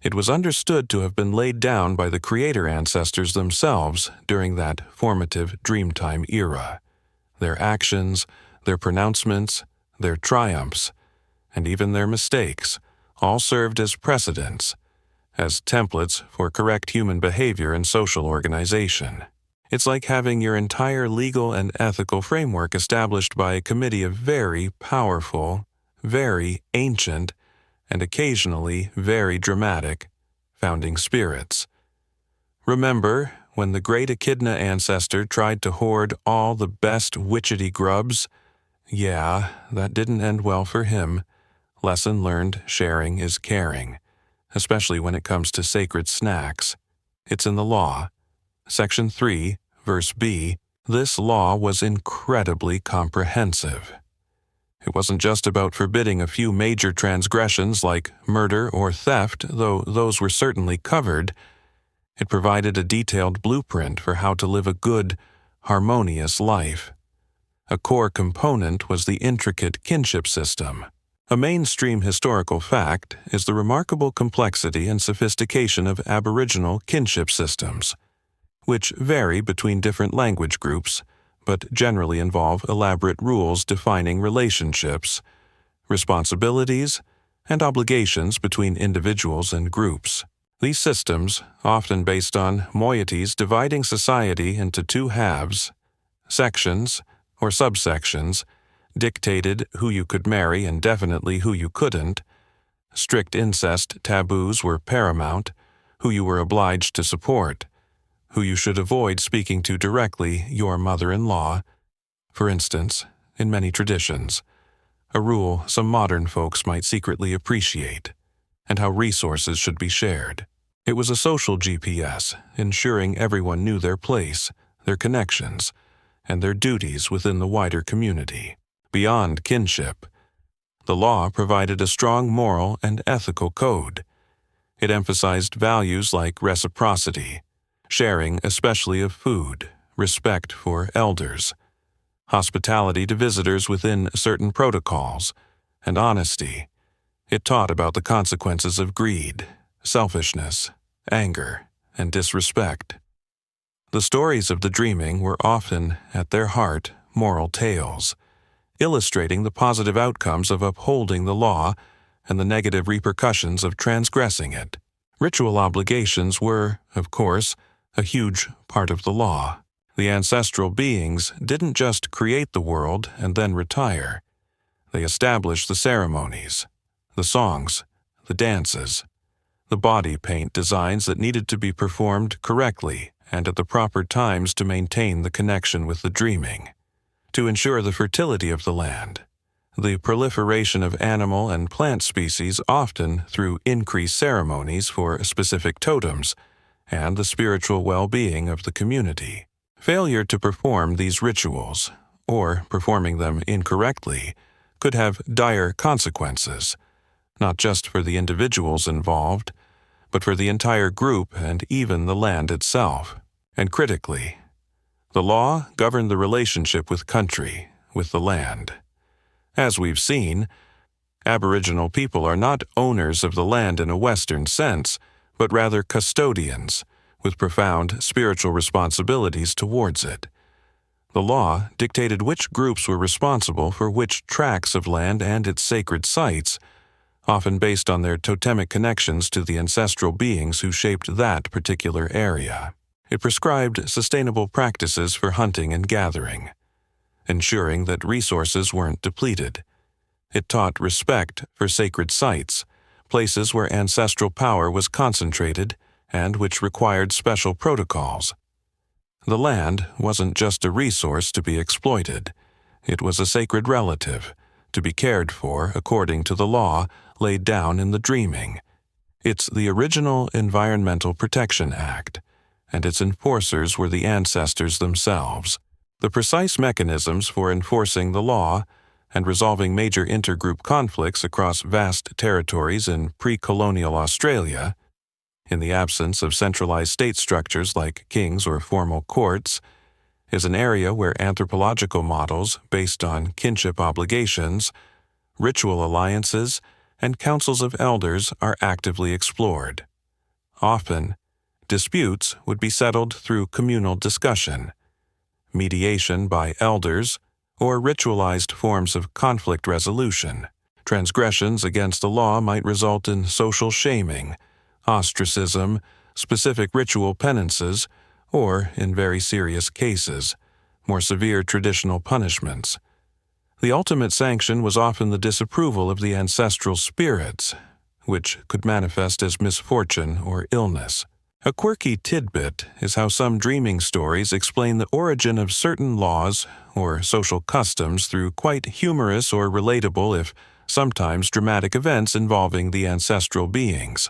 It was understood to have been laid down by the Creator ancestors themselves during that formative Dreamtime era. Their actions, their pronouncements, their triumphs, and even their mistakes all served as precedents, as templates for correct human behavior and social organization. It's like having your entire legal and ethical framework established by a committee of very powerful, very ancient, and occasionally very dramatic founding spirits. Remember when the great Echidna ancestor tried to hoard all the best witchetty grubs? Yeah, that didn't end well for him. Lesson learned: sharing is caring, especially when it comes to sacred snacks. It's in the law. Section 3, verse B, this law was incredibly comprehensive. It wasn't just about forbidding a few major transgressions like murder or theft, though those were certainly covered. It provided a detailed blueprint for how to live a good, harmonious life. A core component was the intricate kinship system. A mainstream historical fact is the remarkable complexity and sophistication of Aboriginal kinship systems, which vary between different language groups, but generally involve elaborate rules defining relationships, responsibilities, and obligations between individuals and groups. These systems, often based on moieties dividing society into two halves, sections or subsections, dictated who you could marry and definitely who you couldn't. Strict incest taboos were paramount, who you were obliged to support, who you should avoid speaking to directly, your mother-in-law, for instance, in many traditions, a rule some modern folks might secretly appreciate, and how resources should be shared. It was a social GPS, ensuring everyone knew their place, their connections, and their duties within the wider community. Beyond kinship, the law provided a strong moral and ethical code. It emphasized values like reciprocity, sharing especially of food, respect for elders, hospitality to visitors within certain protocols, and honesty. It taught about the consequences of greed, selfishness, anger, and disrespect. The stories of the dreaming were often, at their heart, moral tales, illustrating the positive outcomes of upholding the law and the negative repercussions of transgressing it. Ritual obligations were, of course, a huge part of the law. The ancestral beings didn't just create the world and then retire. They established the ceremonies, the songs, the dances, the body paint designs that needed to be performed correctly and at the proper times to maintain the connection with the dreaming, to ensure the fertility of the land, the proliferation of animal and plant species often through increased ceremonies for specific totems, and the spiritual well-being of the community. Failure to perform these rituals, or performing them incorrectly, could have dire consequences, not just for the individuals involved, but for the entire group and even the land itself. And critically, the law governed the relationship with country, with the land. As we've seen, Aboriginal people are not owners of the land in a Western sense, but rather custodians, with profound spiritual responsibilities towards it. The law dictated which groups were responsible for which tracts of land and its sacred sites, often based on their totemic connections to the ancestral beings who shaped that particular area. It prescribed sustainable practices for hunting and gathering, ensuring that resources weren't depleted. It taught respect for sacred sites, places where ancestral power was concentrated and which required special protocols. The land wasn't just a resource to be exploited. It was a sacred relative, to be cared for according to the law laid down in the Dreaming. It's the original Environmental Protection Act, and its enforcers were the ancestors themselves. The precise mechanisms for enforcing the law and resolving major intergroup conflicts across vast territories in pre-colonial Australia, in the absence of centralized state structures like kings or formal courts, is an area where anthropological models based on kinship obligations, ritual alliances, and councils of elders are actively explored. Often, disputes would be settled through communal discussion, mediation by elders, or ritualized forms of conflict resolution. Transgressions against the law might result in social shaming, ostracism, specific ritual penances, or, in very serious cases, more severe traditional punishments. The ultimate sanction was often the disapproval of the ancestral spirits, which could manifest as misfortune or illness. A quirky tidbit is how some dreaming stories explain the origin of certain laws or social customs through quite humorous or relatable, if sometimes dramatic, events involving the ancestral beings.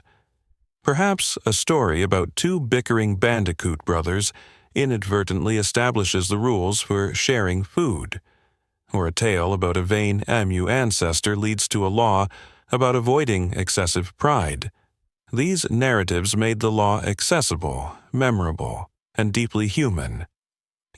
Perhaps a story about two bickering bandicoot brothers inadvertently establishes the rules for sharing food, or a tale about a vain Amu ancestor leads to a law about avoiding excessive pride. These narratives made the law accessible, memorable, and deeply human,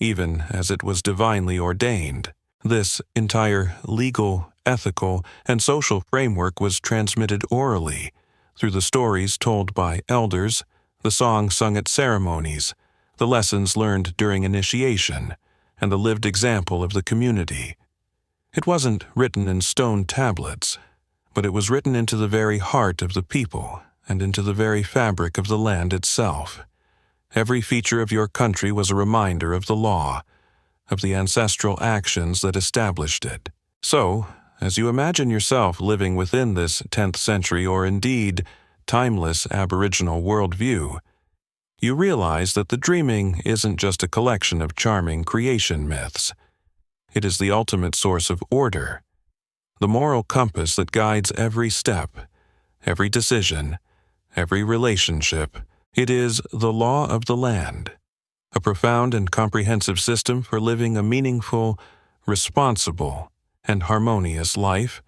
even as it was divinely ordained. This entire legal, ethical, and social framework was transmitted orally, through the stories told by elders, the songs sung at ceremonies, the lessons learned during initiation, and the lived example of the community. It wasn't written in stone tablets, but it was written into the very heart of the people and into the very fabric of the land itself. Every feature of your country was a reminder of the law, of the ancestral actions that established it. So, as you imagine yourself living within this 10th century or indeed timeless Aboriginal worldview, you realize that the Dreaming isn't just a collection of charming creation myths. It is the ultimate source of order, the moral compass that guides every step, every decision, every relationship. It is the law of the land, a profound and comprehensive system for living a meaningful, responsible, and harmonious life,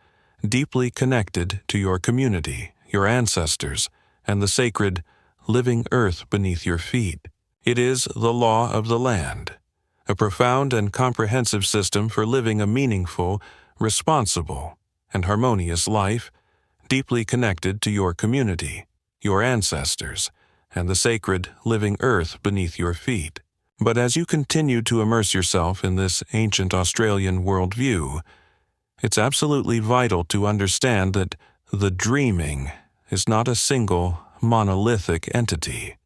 deeply connected to your community, your ancestors, and the sacred, living earth beneath your feet. It is the law of the land, a profound and comprehensive system for living a meaningful, responsible, and harmonious life, deeply connected to your community, your ancestors, and the sacred, living earth beneath your feet. But as you continue to immerse yourself in this ancient Australian worldview, it's absolutely vital to understand that the Dreaming is not a single, monolithic entity.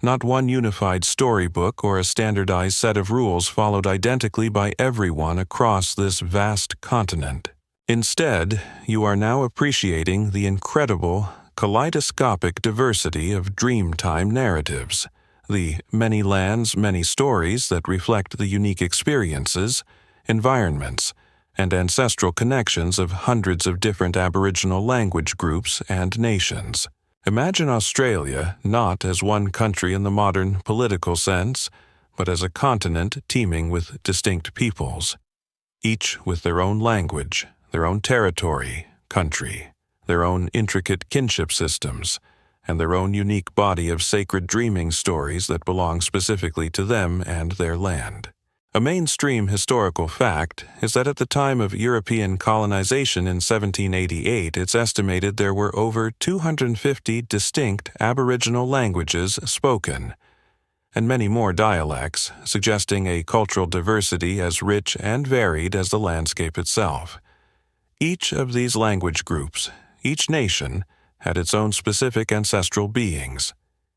Not one unified storybook or a standardized set of rules followed identically by everyone across this vast continent. Instead, you are now appreciating the incredible, kaleidoscopic diversity of Dreamtime narratives, the many lands, many stories that reflect the unique experiences, environments, and ancestral connections of hundreds of different Aboriginal language groups and nations. Imagine Australia not as one country in the modern political sense, but as a continent teeming with distinct peoples, each with their own language, their own territory, country, their own intricate kinship systems, and their own unique body of sacred dreaming stories that belong specifically to them and their land. A mainstream historical fact is that at the time of European colonization in 1788, it's estimated there were over 250 distinct Aboriginal languages spoken, and many more dialects, suggesting a cultural diversity as rich and varied as the landscape itself. Each of these language groups, Each nation had its own specific ancestral beings,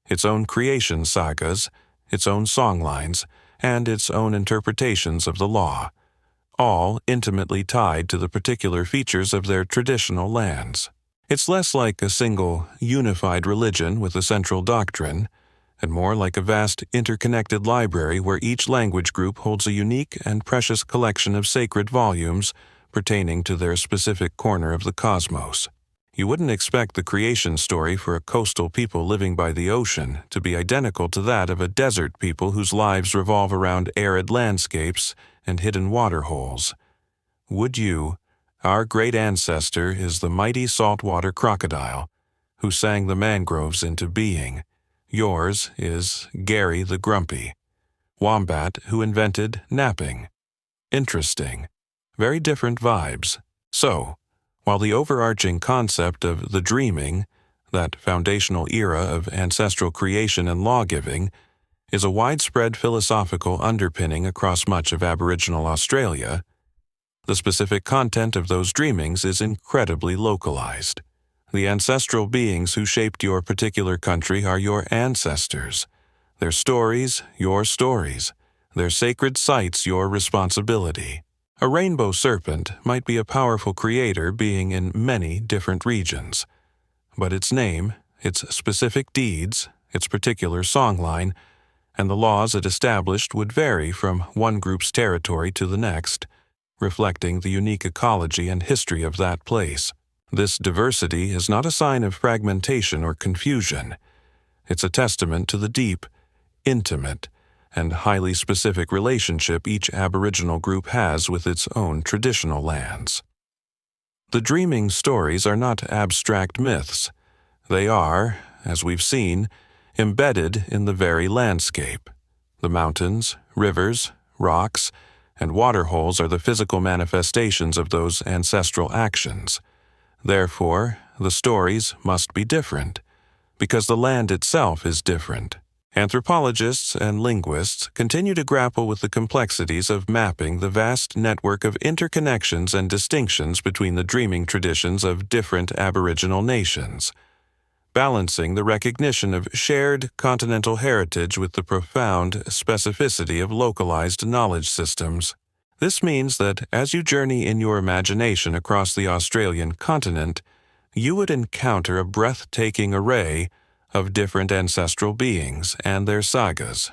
its own creation sagas, its own songlines, and its own interpretations of the law, all intimately tied to the particular features of their traditional lands. It's less like a single, unified religion with a central doctrine, and more like a vast interconnected library where each language group holds a unique and precious collection of sacred volumes pertaining to their specific corner of the cosmos. You wouldn't expect the creation story for a coastal people living by the ocean to be identical to that of a desert people whose lives revolve around arid landscapes and hidden water holes. Would you? Our great ancestor is the mighty saltwater crocodile who sang the mangroves into being. Yours is Gary the Grumpy, wombat who invented napping. Interesting. Very different vibes. So, while the overarching concept of the dreaming, that foundational era of ancestral creation and law-giving, is a widespread philosophical underpinning across much of Aboriginal Australia, the specific content of those dreamings is incredibly localized. The ancestral beings who shaped your particular country are your ancestors. Their stories, your stories. Their sacred sites, your responsibility. A rainbow serpent might be a powerful creator being in many different regions, but its name, its specific deeds, its particular songline, and the laws it established would vary from one group's territory to the next, reflecting the unique ecology and history of that place. This diversity is not a sign of fragmentation or confusion. It's a testament to the deep, intimate, and highly specific relationship each Aboriginal group has with its own traditional lands. The dreaming stories are not abstract myths. They are, as we've seen, embedded in the very landscape. The mountains, rivers, rocks, and water holes are the physical manifestations of those ancestral actions. Therefore, the stories must be different, because the land itself is different. Anthropologists and linguists continue to grapple with the complexities of mapping the vast network of interconnections and distinctions between the dreaming traditions of different Aboriginal nations, balancing the recognition of shared continental heritage with the profound specificity of localized knowledge systems. This means that as you journey in your imagination across the Australian continent, you would encounter a breathtaking array of different ancestral beings and their sagas.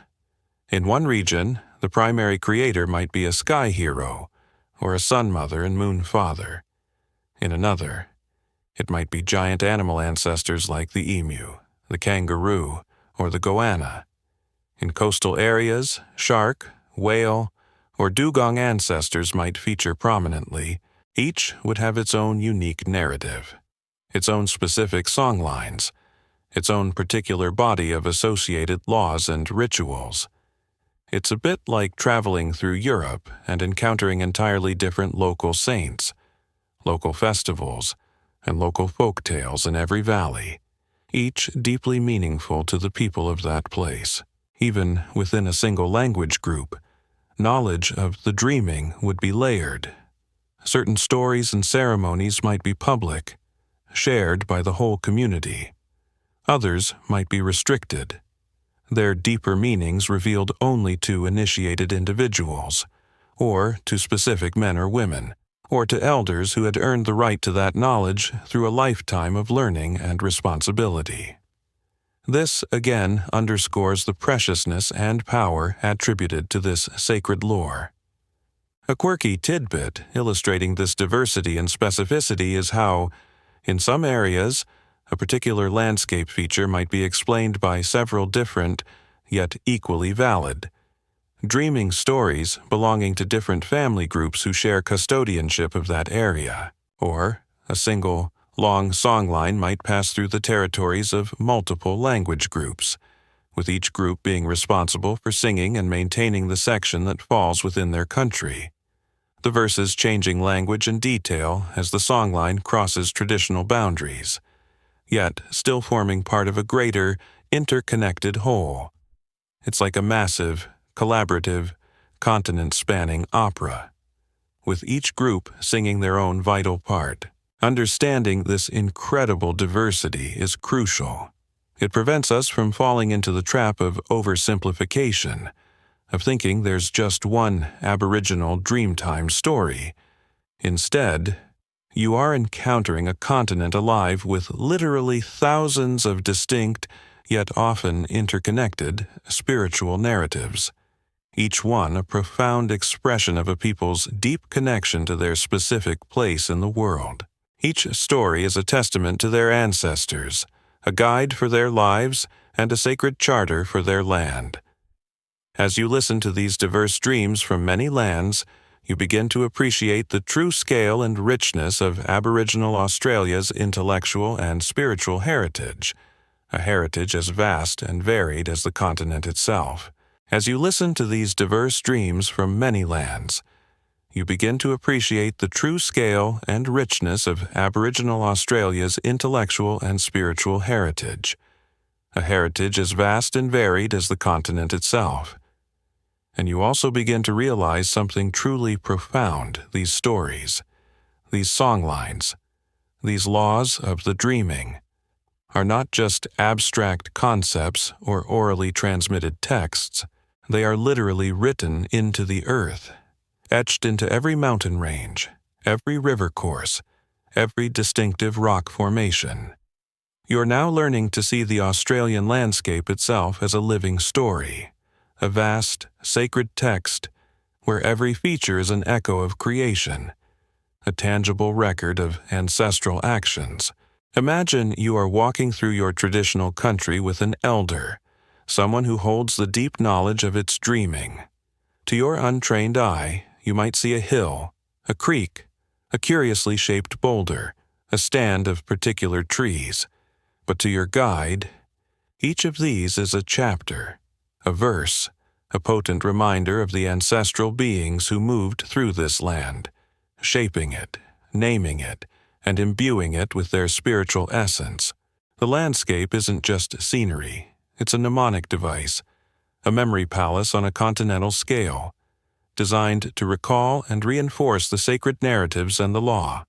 In one region, the primary creator might be a sky hero, or a sun mother and moon father. In another, it might be giant animal ancestors like the emu, the kangaroo, or the goanna. In coastal areas, shark, whale, or dugong ancestors might feature prominently. Each would have its own unique narrative, its own specific songlines, its own particular body of associated laws and rituals. It's a bit like traveling through Europe and encountering entirely different local saints, local festivals, and local folk tales in every valley, each deeply meaningful to the people of that place. Even within a single language group, knowledge of the dreaming would be layered. Certain stories and ceremonies might be public, shared by the whole community. Others might be restricted, their deeper meanings revealed only to initiated individuals, or to specific men or women, or to elders who had earned the right to that knowledge through a lifetime of learning and responsibility. This, again, underscores the preciousness and power attributed to this sacred lore. A quirky tidbit illustrating this diversity and specificity is how, in some areas, a particular landscape feature might be explained by several different, yet equally valid, dreaming stories belonging to different family groups who share custodianship of that area, or a single, long songline might pass through the territories of multiple language groups, with each group being responsible for singing and maintaining the section that falls within their country, the verses changing language and detail as the songline crosses traditional boundaries, yet still forming part of a greater, interconnected whole. It's like a massive, collaborative, continent-spanning opera, with each group singing their own vital part. Understanding this incredible diversity is crucial. It prevents us from falling into the trap of oversimplification, of thinking there's just one Aboriginal Dreamtime story. Instead, you are encountering a continent alive with literally thousands of distinct, yet often interconnected, spiritual narratives, each one a profound expression of a people's deep connection to their specific place in the world. Each story is a testament to their ancestors, a guide for their lives, and a sacred charter for their land. As you listen to these diverse dreams from many lands, you begin to appreciate the true scale and richness of Aboriginal Australia's intellectual and spiritual heritage, a heritage as vast and varied as the continent itself. As you listen to these diverse dreams from many lands, you begin to appreciate the true scale and richness of Aboriginal Australia's intellectual and spiritual heritage, a heritage as vast and varied as the continent itself. And you also begin to realize something truly profound: these stories, these songlines, these laws of the dreaming, are not just abstract concepts or orally transmitted texts. They are literally written into the earth, etched into every mountain range, every river course, every distinctive rock formation. You're now learning to see the Australian landscape itself as a living story, a vast, sacred text where every feature is an echo of creation, a tangible record of ancestral actions. Imagine you are walking through your traditional country with an elder, someone who holds the deep knowledge of its dreaming. To your untrained eye, you might see a hill, a creek, a curiously shaped boulder, a stand of particular trees. But to your guide, each of these is a chapter, a verse, a potent reminder of the ancestral beings who moved through this land, shaping it, naming it, and imbuing it with their spiritual essence. The landscape isn't just scenery, it's a mnemonic device, a memory palace on a continental scale, designed to recall and reinforce the sacred narratives and the law.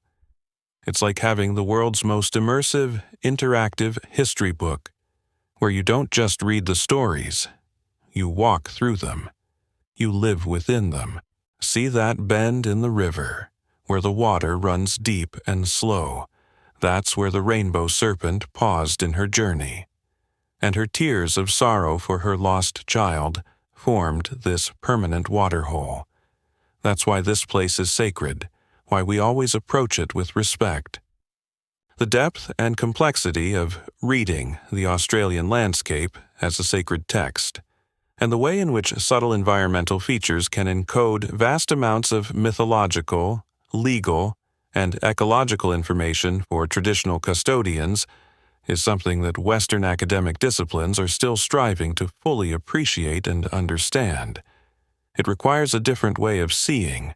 It's like having the world's most immersive, interactive history book, where you don't just read the stories, you walk through them. You live within them. See that bend in the river, where the water runs deep and slow. That's where the rainbow serpent paused in her journey, and her tears of sorrow for her lost child formed this permanent waterhole. That's why this place is sacred, why we always approach it with respect. The depth and complexity of reading the Australian landscape as a sacred text, and the way in which subtle environmental features can encode vast amounts of mythological, legal, and ecological information for traditional custodians is something that Western academic disciplines are still striving to fully appreciate and understand. It requires a different way of seeing,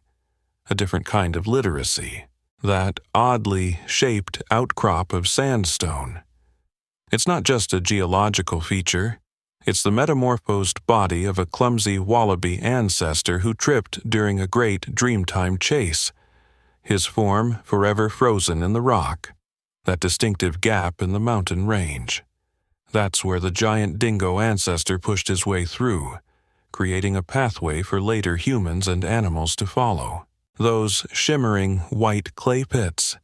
a different kind of literacy, that oddly shaped outcrop of sandstone. It's not just a geological feature, it's the metamorphosed body of a clumsy wallaby ancestor who tripped during a great Dreamtime chase, his form forever frozen in the rock, that distinctive gap in the mountain range. That's where the giant dingo ancestor pushed his way through, creating a pathway for later humans and animals to follow. Those shimmering white clay pits,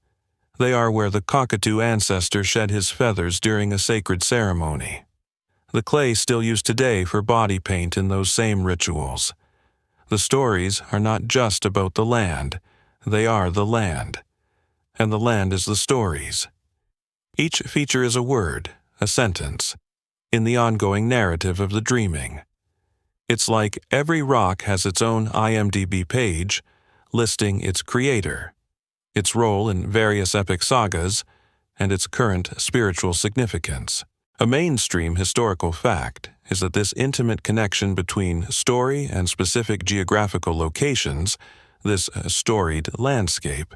they are where the cockatoo ancestor shed his feathers during a sacred ceremony. The clay still used today for body paint in those same rituals. The stories are not just about the land, they are the land. And the land is the stories. Each feature is a word, a sentence, in the ongoing narrative of the dreaming. It's like every rock has its own IMDb page, listing its creator, its role in various epic sagas, and its current spiritual significance. A mainstream historical fact is that this intimate connection between story and specific geographical locations, this storied landscape,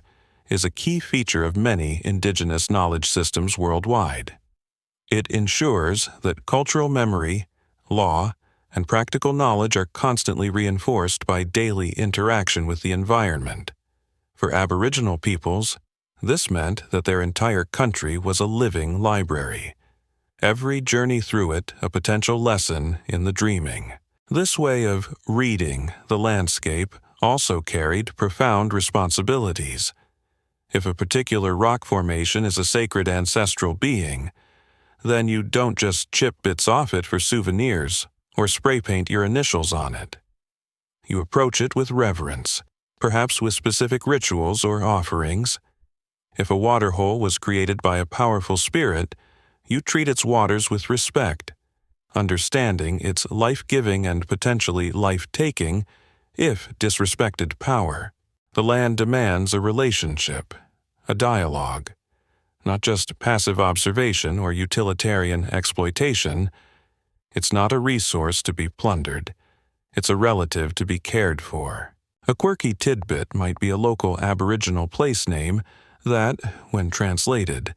is a key feature of many indigenous knowledge systems worldwide. It ensures that cultural memory, law, and practical knowledge are constantly reinforced by daily interaction with the environment. For Aboriginal peoples, This meant that their entire country was a living library. Every journey through it a potential lesson in the dreaming. This way of reading the landscape also carried profound responsibilities. If a particular rock formation is a sacred ancestral being, then you don't just chip bits off it for souvenirs or spray paint your initials on it. You approach it with reverence, perhaps with specific rituals or offerings. If a waterhole was created by a powerful spirit, you treat its waters with respect, understanding its life-giving and potentially life-taking, if disrespected, power. The land demands a relationship, a dialogue, not just passive observation or utilitarian exploitation. It's not a resource to be plundered. It's a relative to be cared for. A quirky tidbit might be a local Aboriginal place name that, when translated,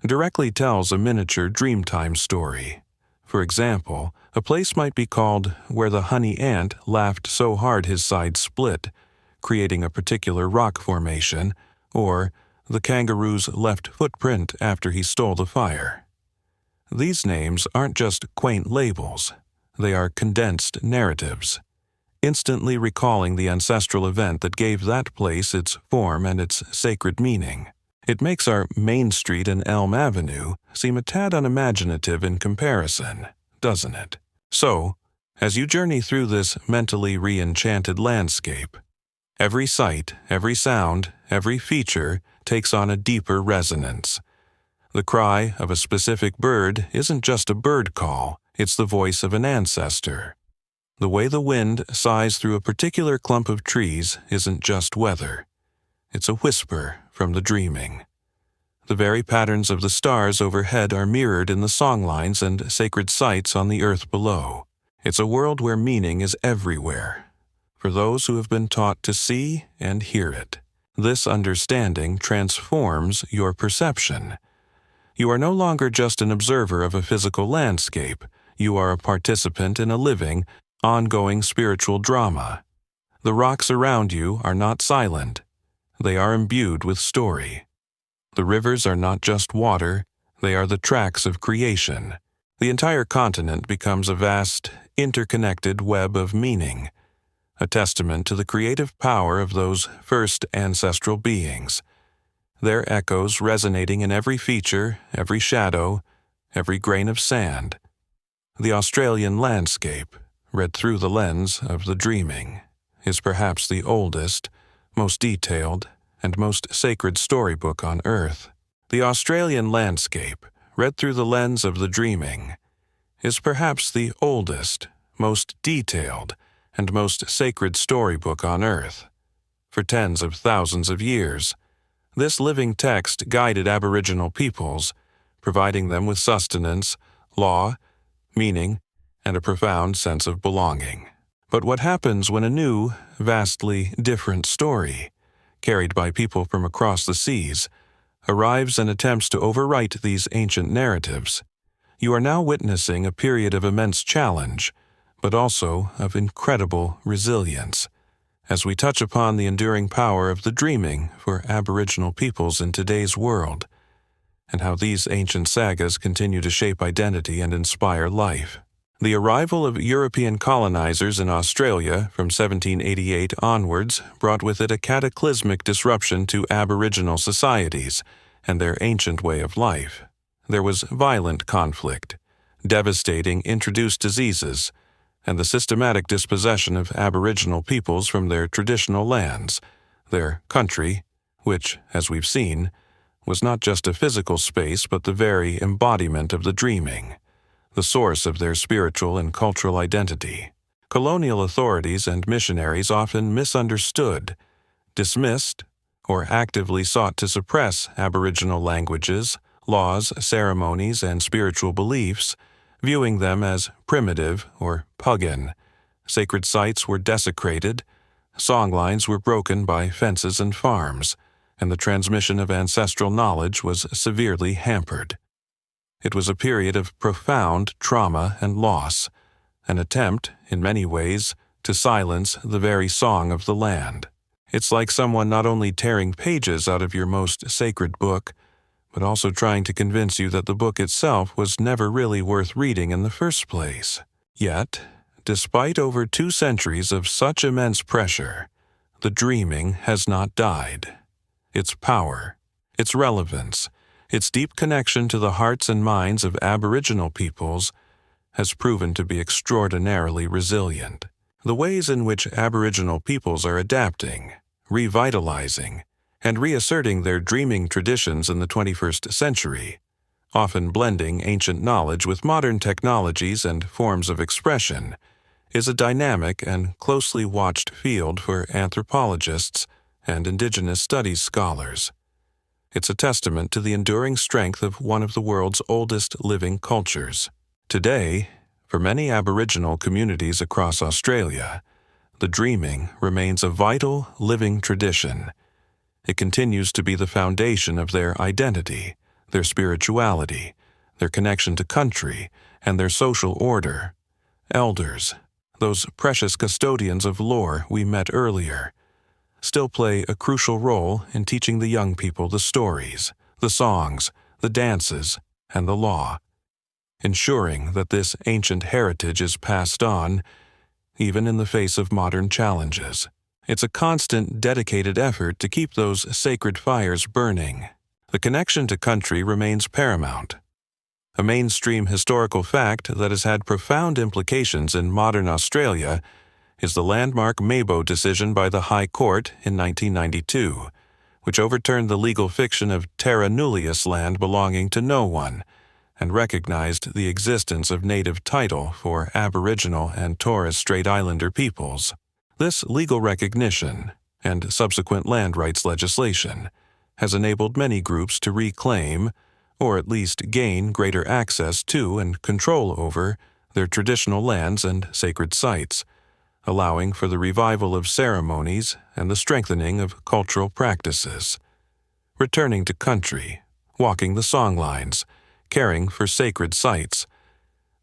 directly tells a miniature Dreamtime story. For example, a place might be called where the honey ant laughed so hard his side split, creating a particular rock formation, or the kangaroo's left footprint after he stole the fire. These names aren't just quaint labels, they are condensed narratives, instantly recalling the ancestral event that gave that place its form and its sacred meaning. It makes our Main Street and Elm Avenue seem a tad unimaginative in comparison, doesn't it? So, as you journey through this mentally re-enchanted landscape, every sight, every sound, every feature takes on a deeper resonance. The cry of a specific bird isn't just a bird call, it's the voice of an ancestor. The way the wind sighs through a particular clump of trees isn't just weather. It's a whisper from the dreaming. The very patterns of the stars overhead are mirrored in the songlines and sacred sites on the earth below. It's a world where meaning is everywhere, for those who have been taught to see and hear it. This understanding transforms your perception. You are no longer just an observer of a physical landscape. You are a participant in a living, ongoing spiritual drama. The rocks around you are not silent. They are imbued with story. The rivers are not just water, they are the tracks of creation. The entire continent becomes a vast, interconnected web of meaning, a testament to the creative power of those first ancestral beings, their echoes resonating in every feature, every shadow, every grain of sand. The Australian landscape, read through the lens of the dreaming, is perhaps the oldest, most detailed, and most sacred storybook on Earth. The Australian landscape, read through the lens of the dreaming, is perhaps the oldest, most detailed, and most sacred storybook on Earth. For tens of thousands of years, this living text guided Aboriginal peoples, providing them with sustenance, law, meaning, and a profound sense of belonging. But what happens when a new, vastly different story, carried by people from across the seas, arrives and attempts to overwrite these ancient narratives? You are now witnessing a period of immense challenge, but also of incredible resilience, as we touch upon the enduring power of the dreaming for Aboriginal peoples in today's world, and how these ancient sagas continue to shape identity and inspire life. The arrival of European colonizers in Australia from 1788 onwards brought with it a cataclysmic disruption to Aboriginal societies and their ancient way of life. There was violent conflict, devastating introduced diseases, and the systematic dispossession of Aboriginal peoples from their traditional lands, their country, which, as we've seen, was not just a physical space but the very embodiment of the dreaming, the source of their spiritual and cultural identity. Colonial authorities and missionaries often misunderstood, dismissed, or actively sought to suppress Aboriginal languages, laws, ceremonies, and spiritual beliefs, viewing them as primitive or pagan. Sacred sites were desecrated, songlines were broken by fences and farms, and the transmission of ancestral knowledge was severely hampered. It was a period of profound trauma and loss, an attempt, in many ways, to silence the very song of the land. It's like someone not only tearing pages out of your most sacred book, but also trying to convince you that the book itself was never really worth reading in the first place. Yet, despite over 2 centuries of such immense pressure, the dreaming has not died. Its power, its relevance, its deep connection to the hearts and minds of Aboriginal peoples has proven to be extraordinarily resilient. The ways in which Aboriginal peoples are adapting, revitalizing, and reasserting their dreaming traditions in the 21st century, often blending ancient knowledge with modern technologies and forms of expression, is a dynamic and closely watched field for anthropologists and Indigenous studies scholars. It's a testament to the enduring strength of one of the world's oldest living cultures. Today, for many Aboriginal communities across Australia, the dreaming remains a vital, living tradition. It continues to be the foundation of their identity, their spirituality, their connection to country, and their social order. Elders, those precious custodians of lore we met earlier, still play a crucial role in teaching the young people the stories, the songs, the dances, and the law, ensuring that this ancient heritage is passed on, even in the face of modern challenges. It's a constant, dedicated effort to keep those sacred fires burning. The connection to country remains paramount. A mainstream historical fact that has had profound implications in modern Australia is the landmark Mabo decision by the High Court in 1992, which overturned the legal fiction of terra nullius land belonging to no one, and recognized the existence of native title for Aboriginal and Torres Strait Islander peoples. This legal recognition, and subsequent land rights legislation, has enabled many groups to reclaim, or at least gain greater access to and control over, their traditional lands and sacred sites, allowing for the revival of ceremonies and the strengthening of cultural practices. Returning to country, walking the songlines, caring for sacred sites,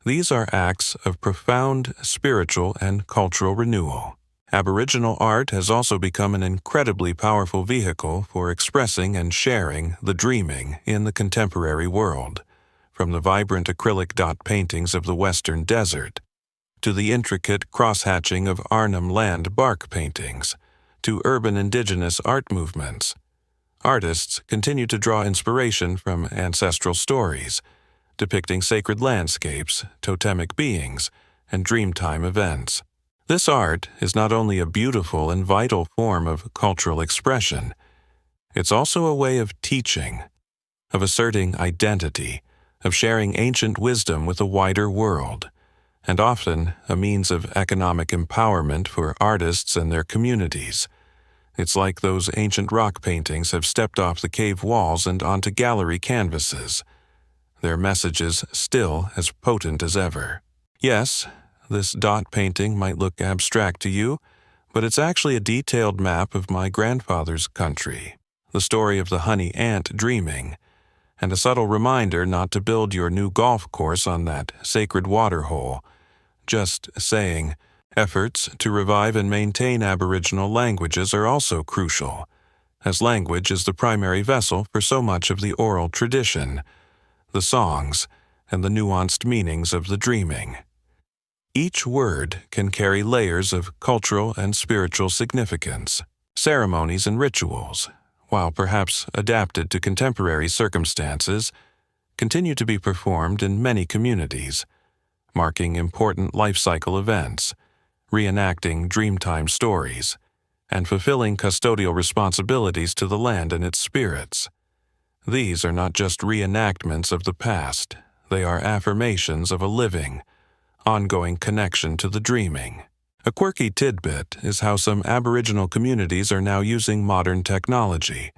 these are acts of profound spiritual and cultural renewal. Aboriginal art has also become an incredibly powerful vehicle for expressing and sharing the dreaming in the contemporary world, from the vibrant acrylic dot paintings of the Western Desert, to the intricate cross-hatching of Arnhem Land bark paintings, to urban Indigenous art movements. Artists continue to draw inspiration from ancestral stories, depicting sacred landscapes, totemic beings, and dreamtime events. This art is not only a beautiful and vital form of cultural expression, it's also a way of teaching, of asserting identity, of sharing ancient wisdom with a wider world, and often a means of economic empowerment for artists and their communities. It's like those ancient rock paintings have stepped off the cave walls and onto gallery canvases, their messages still as potent as ever. Yes, this dot painting might look abstract to you, but it's actually a detailed map of my grandfather's country, the story of the honey ant dreaming, and a subtle reminder not to build your new golf course on that sacred water hole. Just saying, efforts to revive and maintain Aboriginal languages are also crucial, as language is the primary vessel for so much of the oral tradition, the songs, and the nuanced meanings of the dreaming. Each word can carry layers of cultural and spiritual significance, ceremonies and rituals, while perhaps adapted to contemporary circumstances, continue to be performed in many communities, marking important life cycle events, reenacting dreamtime stories, and fulfilling custodial responsibilities to the land and its spirits. These are not just reenactments of the past, they are affirmations of a living, ongoing connection to the dreaming. A quirky tidbit is how some Aboriginal communities are now using modern technology,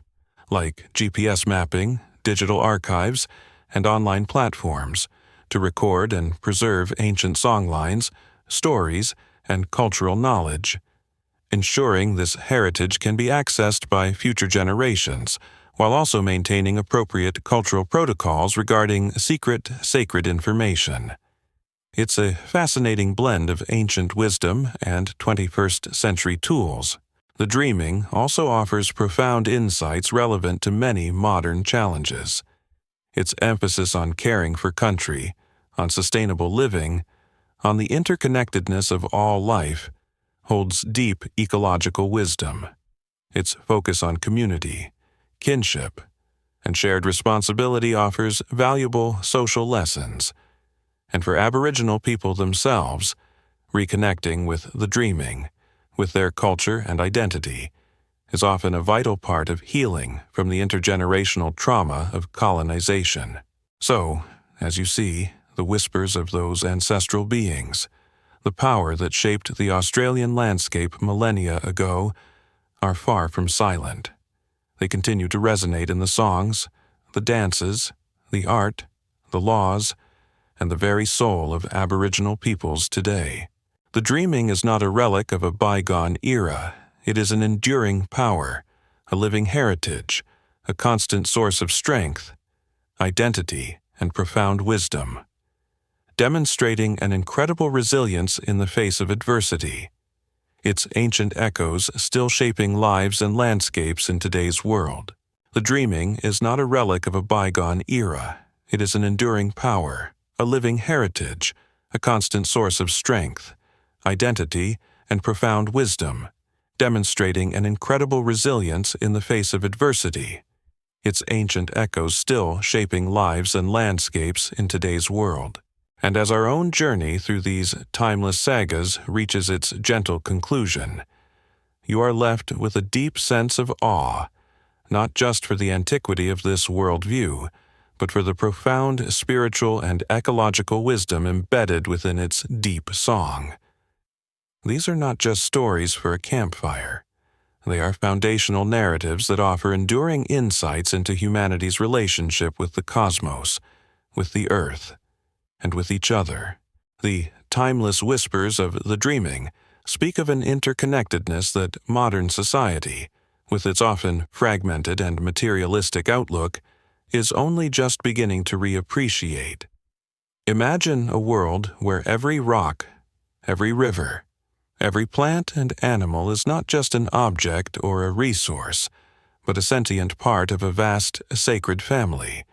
like GPS mapping, digital archives, and online platforms, to record and preserve ancient songlines, stories, and cultural knowledge, ensuring this heritage can be accessed by future generations, while also maintaining appropriate cultural protocols regarding secret, sacred information. It's a fascinating blend of ancient wisdom and 21st century tools. The dreaming also offers profound insights relevant to many modern challenges. Its emphasis on caring for country, on sustainable living, on the interconnectedness of all life, holds deep ecological wisdom. Its focus on community, kinship, and shared responsibility offers valuable social lessons. And for Aboriginal people themselves, reconnecting with the dreaming, with their culture and identity, is often a vital part of healing from the intergenerational trauma of colonization. So, as you see, the whispers of those ancestral beings, the power that shaped the Australian landscape millennia ago, are far from silent. They continue to resonate in the songs, the dances, the art, the laws, and the very soul of Aboriginal peoples today. The dreaming is not a relic of a bygone era. It is an enduring power, a living heritage, a constant source of strength, identity, and profound wisdom, demonstrating an incredible resilience in the face of adversity, its ancient echoes still shaping lives and landscapes in today's world. The dreaming is not a relic of a bygone era. It is an enduring power, a living heritage, a constant source of strength, identity, and profound wisdom, demonstrating an incredible resilience in the face of adversity, its ancient echoes still shaping lives and landscapes in today's world. And as our own journey through these timeless sagas reaches its gentle conclusion, you are left with a deep sense of awe, not just for the antiquity of this worldview, but for the profound spiritual and ecological wisdom embedded within its deep song. These are not just stories for a campfire. They are foundational narratives that offer enduring insights into humanity's relationship with the cosmos, with the earth, and with each other. The timeless whispers of the dreaming speak of an interconnectedness that modern society, with its often fragmented and materialistic outlook, is only just beginning to reappreciate. Imagine a world where every rock, every river, every plant and animal is not just an object or a resource, but a sentient part of a vast, sacred family,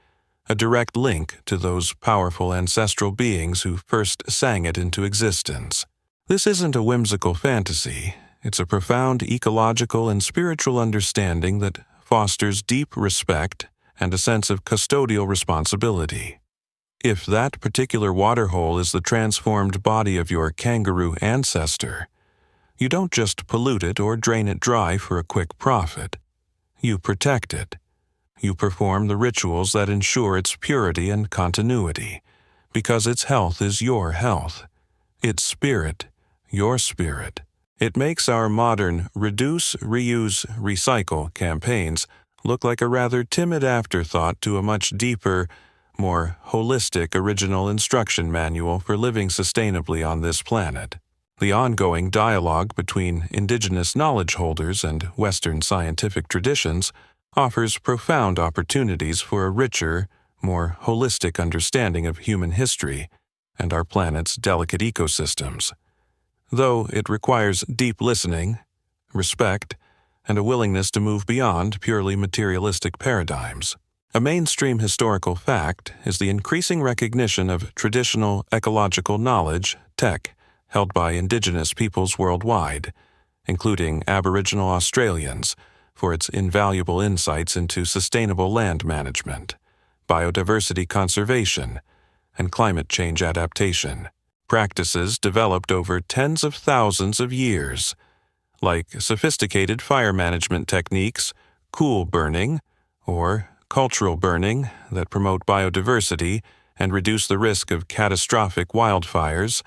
a direct link to those powerful ancestral beings who first sang it into existence. This isn't a whimsical fantasy. It's a profound ecological and spiritual understanding that fosters deep respect and a sense of custodial responsibility. If that particular waterhole is the transformed body of your kangaroo ancestor, you don't just pollute it or drain it dry for a quick profit. You protect it. You perform the rituals that ensure its purity and continuity, because its health is your health, its spirit, your spirit. It makes our modern reduce, reuse, recycle campaigns look like a rather timid afterthought to a much deeper, more holistic original instruction manual for living sustainably on this planet. The ongoing dialogue between indigenous knowledge holders and Western scientific traditions offers profound opportunities for a richer, more holistic understanding of human history and our planet's delicate ecosystems. Though it requires deep listening, respect, and a willingness to move beyond purely materialistic paradigms. A mainstream historical fact is the increasing recognition of traditional ecological knowledge, tech, held by Indigenous peoples worldwide, including Aboriginal Australians, for its invaluable insights into sustainable land management, biodiversity conservation, and climate change adaptation, practices developed over tens of thousands of years, like sophisticated fire management techniques, cool burning, or cultural burning that promote biodiversity and reduce the risk of catastrophic wildfires,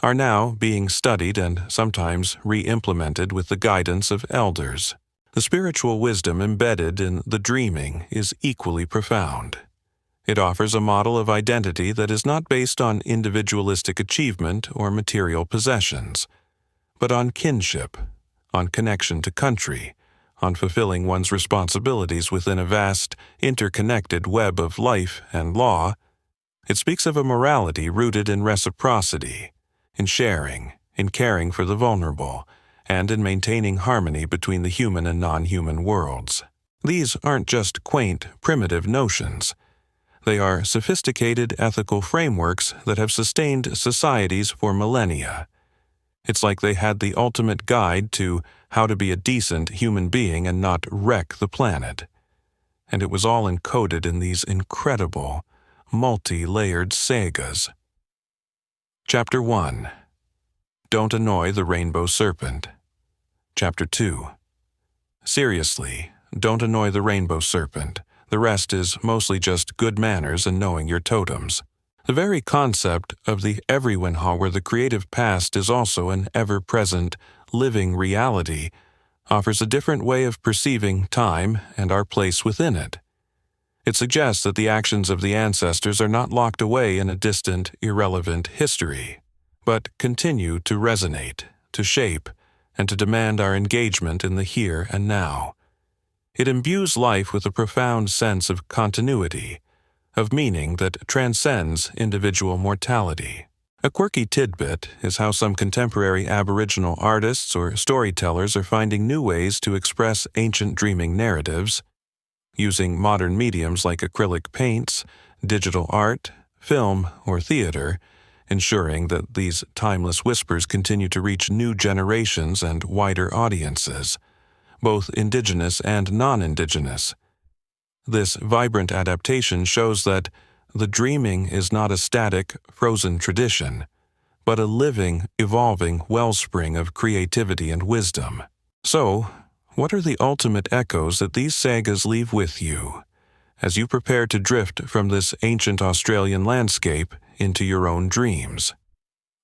are now being studied and sometimes re-implemented with the guidance of elders. The spiritual wisdom embedded in the dreaming is equally profound. It offers a model of identity that is not based on individualistic achievement or material possessions, but on kinship, on connection to country, on fulfilling one's responsibilities within a vast, interconnected web of life and law. It speaks of a morality rooted in reciprocity, in sharing, in caring for the vulnerable, and in maintaining harmony between the human and non-human worlds. These aren't just quaint, primitive notions. They are sophisticated ethical frameworks that have sustained societies for millennia. It's like they had the ultimate guide to how to be a decent human being and not wreck the planet. And it was all encoded in these incredible, multi-layered sagas. Chapter 1. Don't Annoy the Rainbow Serpent. Chapter 2. Seriously, don't annoy the rainbow serpent. The rest is mostly just good manners and knowing your totems. The very concept of the everywinha, where the creative past is also an ever-present, living reality, offers a different way of perceiving time and our place within it. It suggests that the actions of the ancestors are not locked away in a distant, irrelevant history, but continue to resonate, to shape, and to demand our engagement in the here and now. It imbues life with a profound sense of continuity, of meaning that transcends individual mortality. A quirky tidbit is how some contemporary Aboriginal artists or storytellers are finding new ways to express ancient dreaming narratives, using modern mediums like acrylic paints, digital art, film, or theater, ensuring that these timeless whispers continue to reach new generations and wider audiences, both indigenous and non-indigenous. This vibrant adaptation shows that the dreaming is not a static, frozen tradition, but a living, evolving wellspring of creativity and wisdom. So, what are the ultimate echoes that these sagas leave with you, as you prepare to drift from this ancient Australian landscape into your own dreams?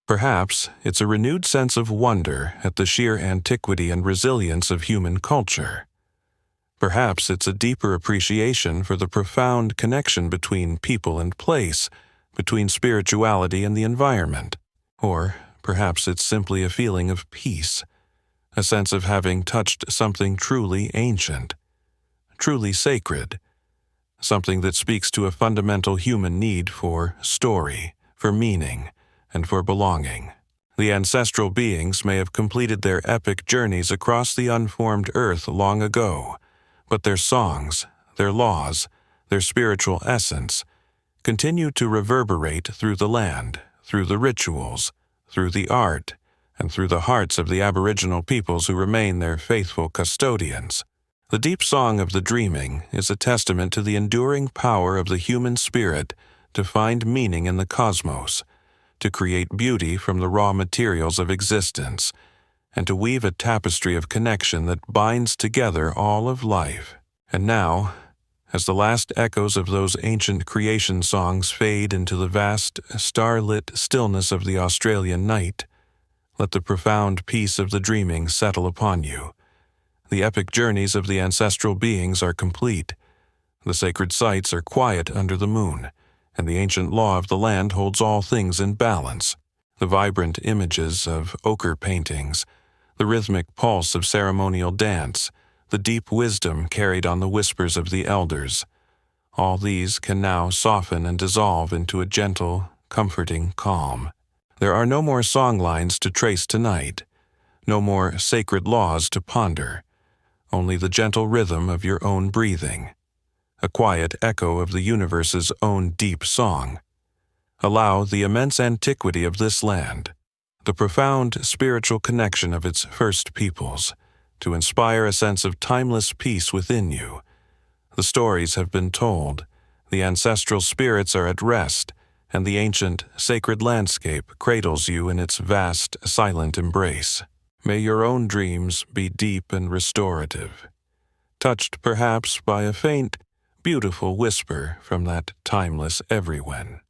Perhaps it's a renewed sense of wonder at the sheer antiquity and resilience of human culture. Perhaps it's a deeper appreciation for the profound connection between people and place, between spirituality and the environment. Or perhaps it's simply a feeling of peace, a sense of having touched something truly ancient, truly sacred, something that speaks to a fundamental human need for story, for meaning, and for belonging. The ancestral beings may have completed their epic journeys across the unformed earth long ago, but their songs, their laws, their spiritual essence continue to reverberate through the land, through the rituals, through the art, and through the hearts of the Aboriginal peoples who remain their faithful custodians. The deep song of the dreaming is a testament to the enduring power of the human spirit to find meaning in the cosmos, to create beauty from the raw materials of existence, and to weave a tapestry of connection that binds together all of life. And now, as the last echoes of those ancient creation songs fade into the vast, starlit stillness of the Australian night, let the profound peace of the dreaming settle upon you. The epic journeys of the ancestral beings are complete. The sacred sites are quiet under the moon, and the ancient law of the land holds all things in balance. The vibrant images of ochre paintings, the rhythmic pulse of ceremonial dance, the deep wisdom carried on the whispers of the elders, all these can now soften and dissolve into a gentle, comforting calm. There are no more songlines to trace tonight, no more sacred laws to ponder, only the gentle rhythm of your own breathing, a quiet echo of the universe's own deep song. Allow the immense antiquity of this land, the profound spiritual connection of its first peoples, to inspire a sense of timeless peace within you. The stories have been told, the ancestral spirits are at rest, and the ancient, sacred landscape cradles you in its vast, silent embrace. May your own dreams be deep and restorative, touched perhaps by a faint, beautiful whisper from that timeless everywhen.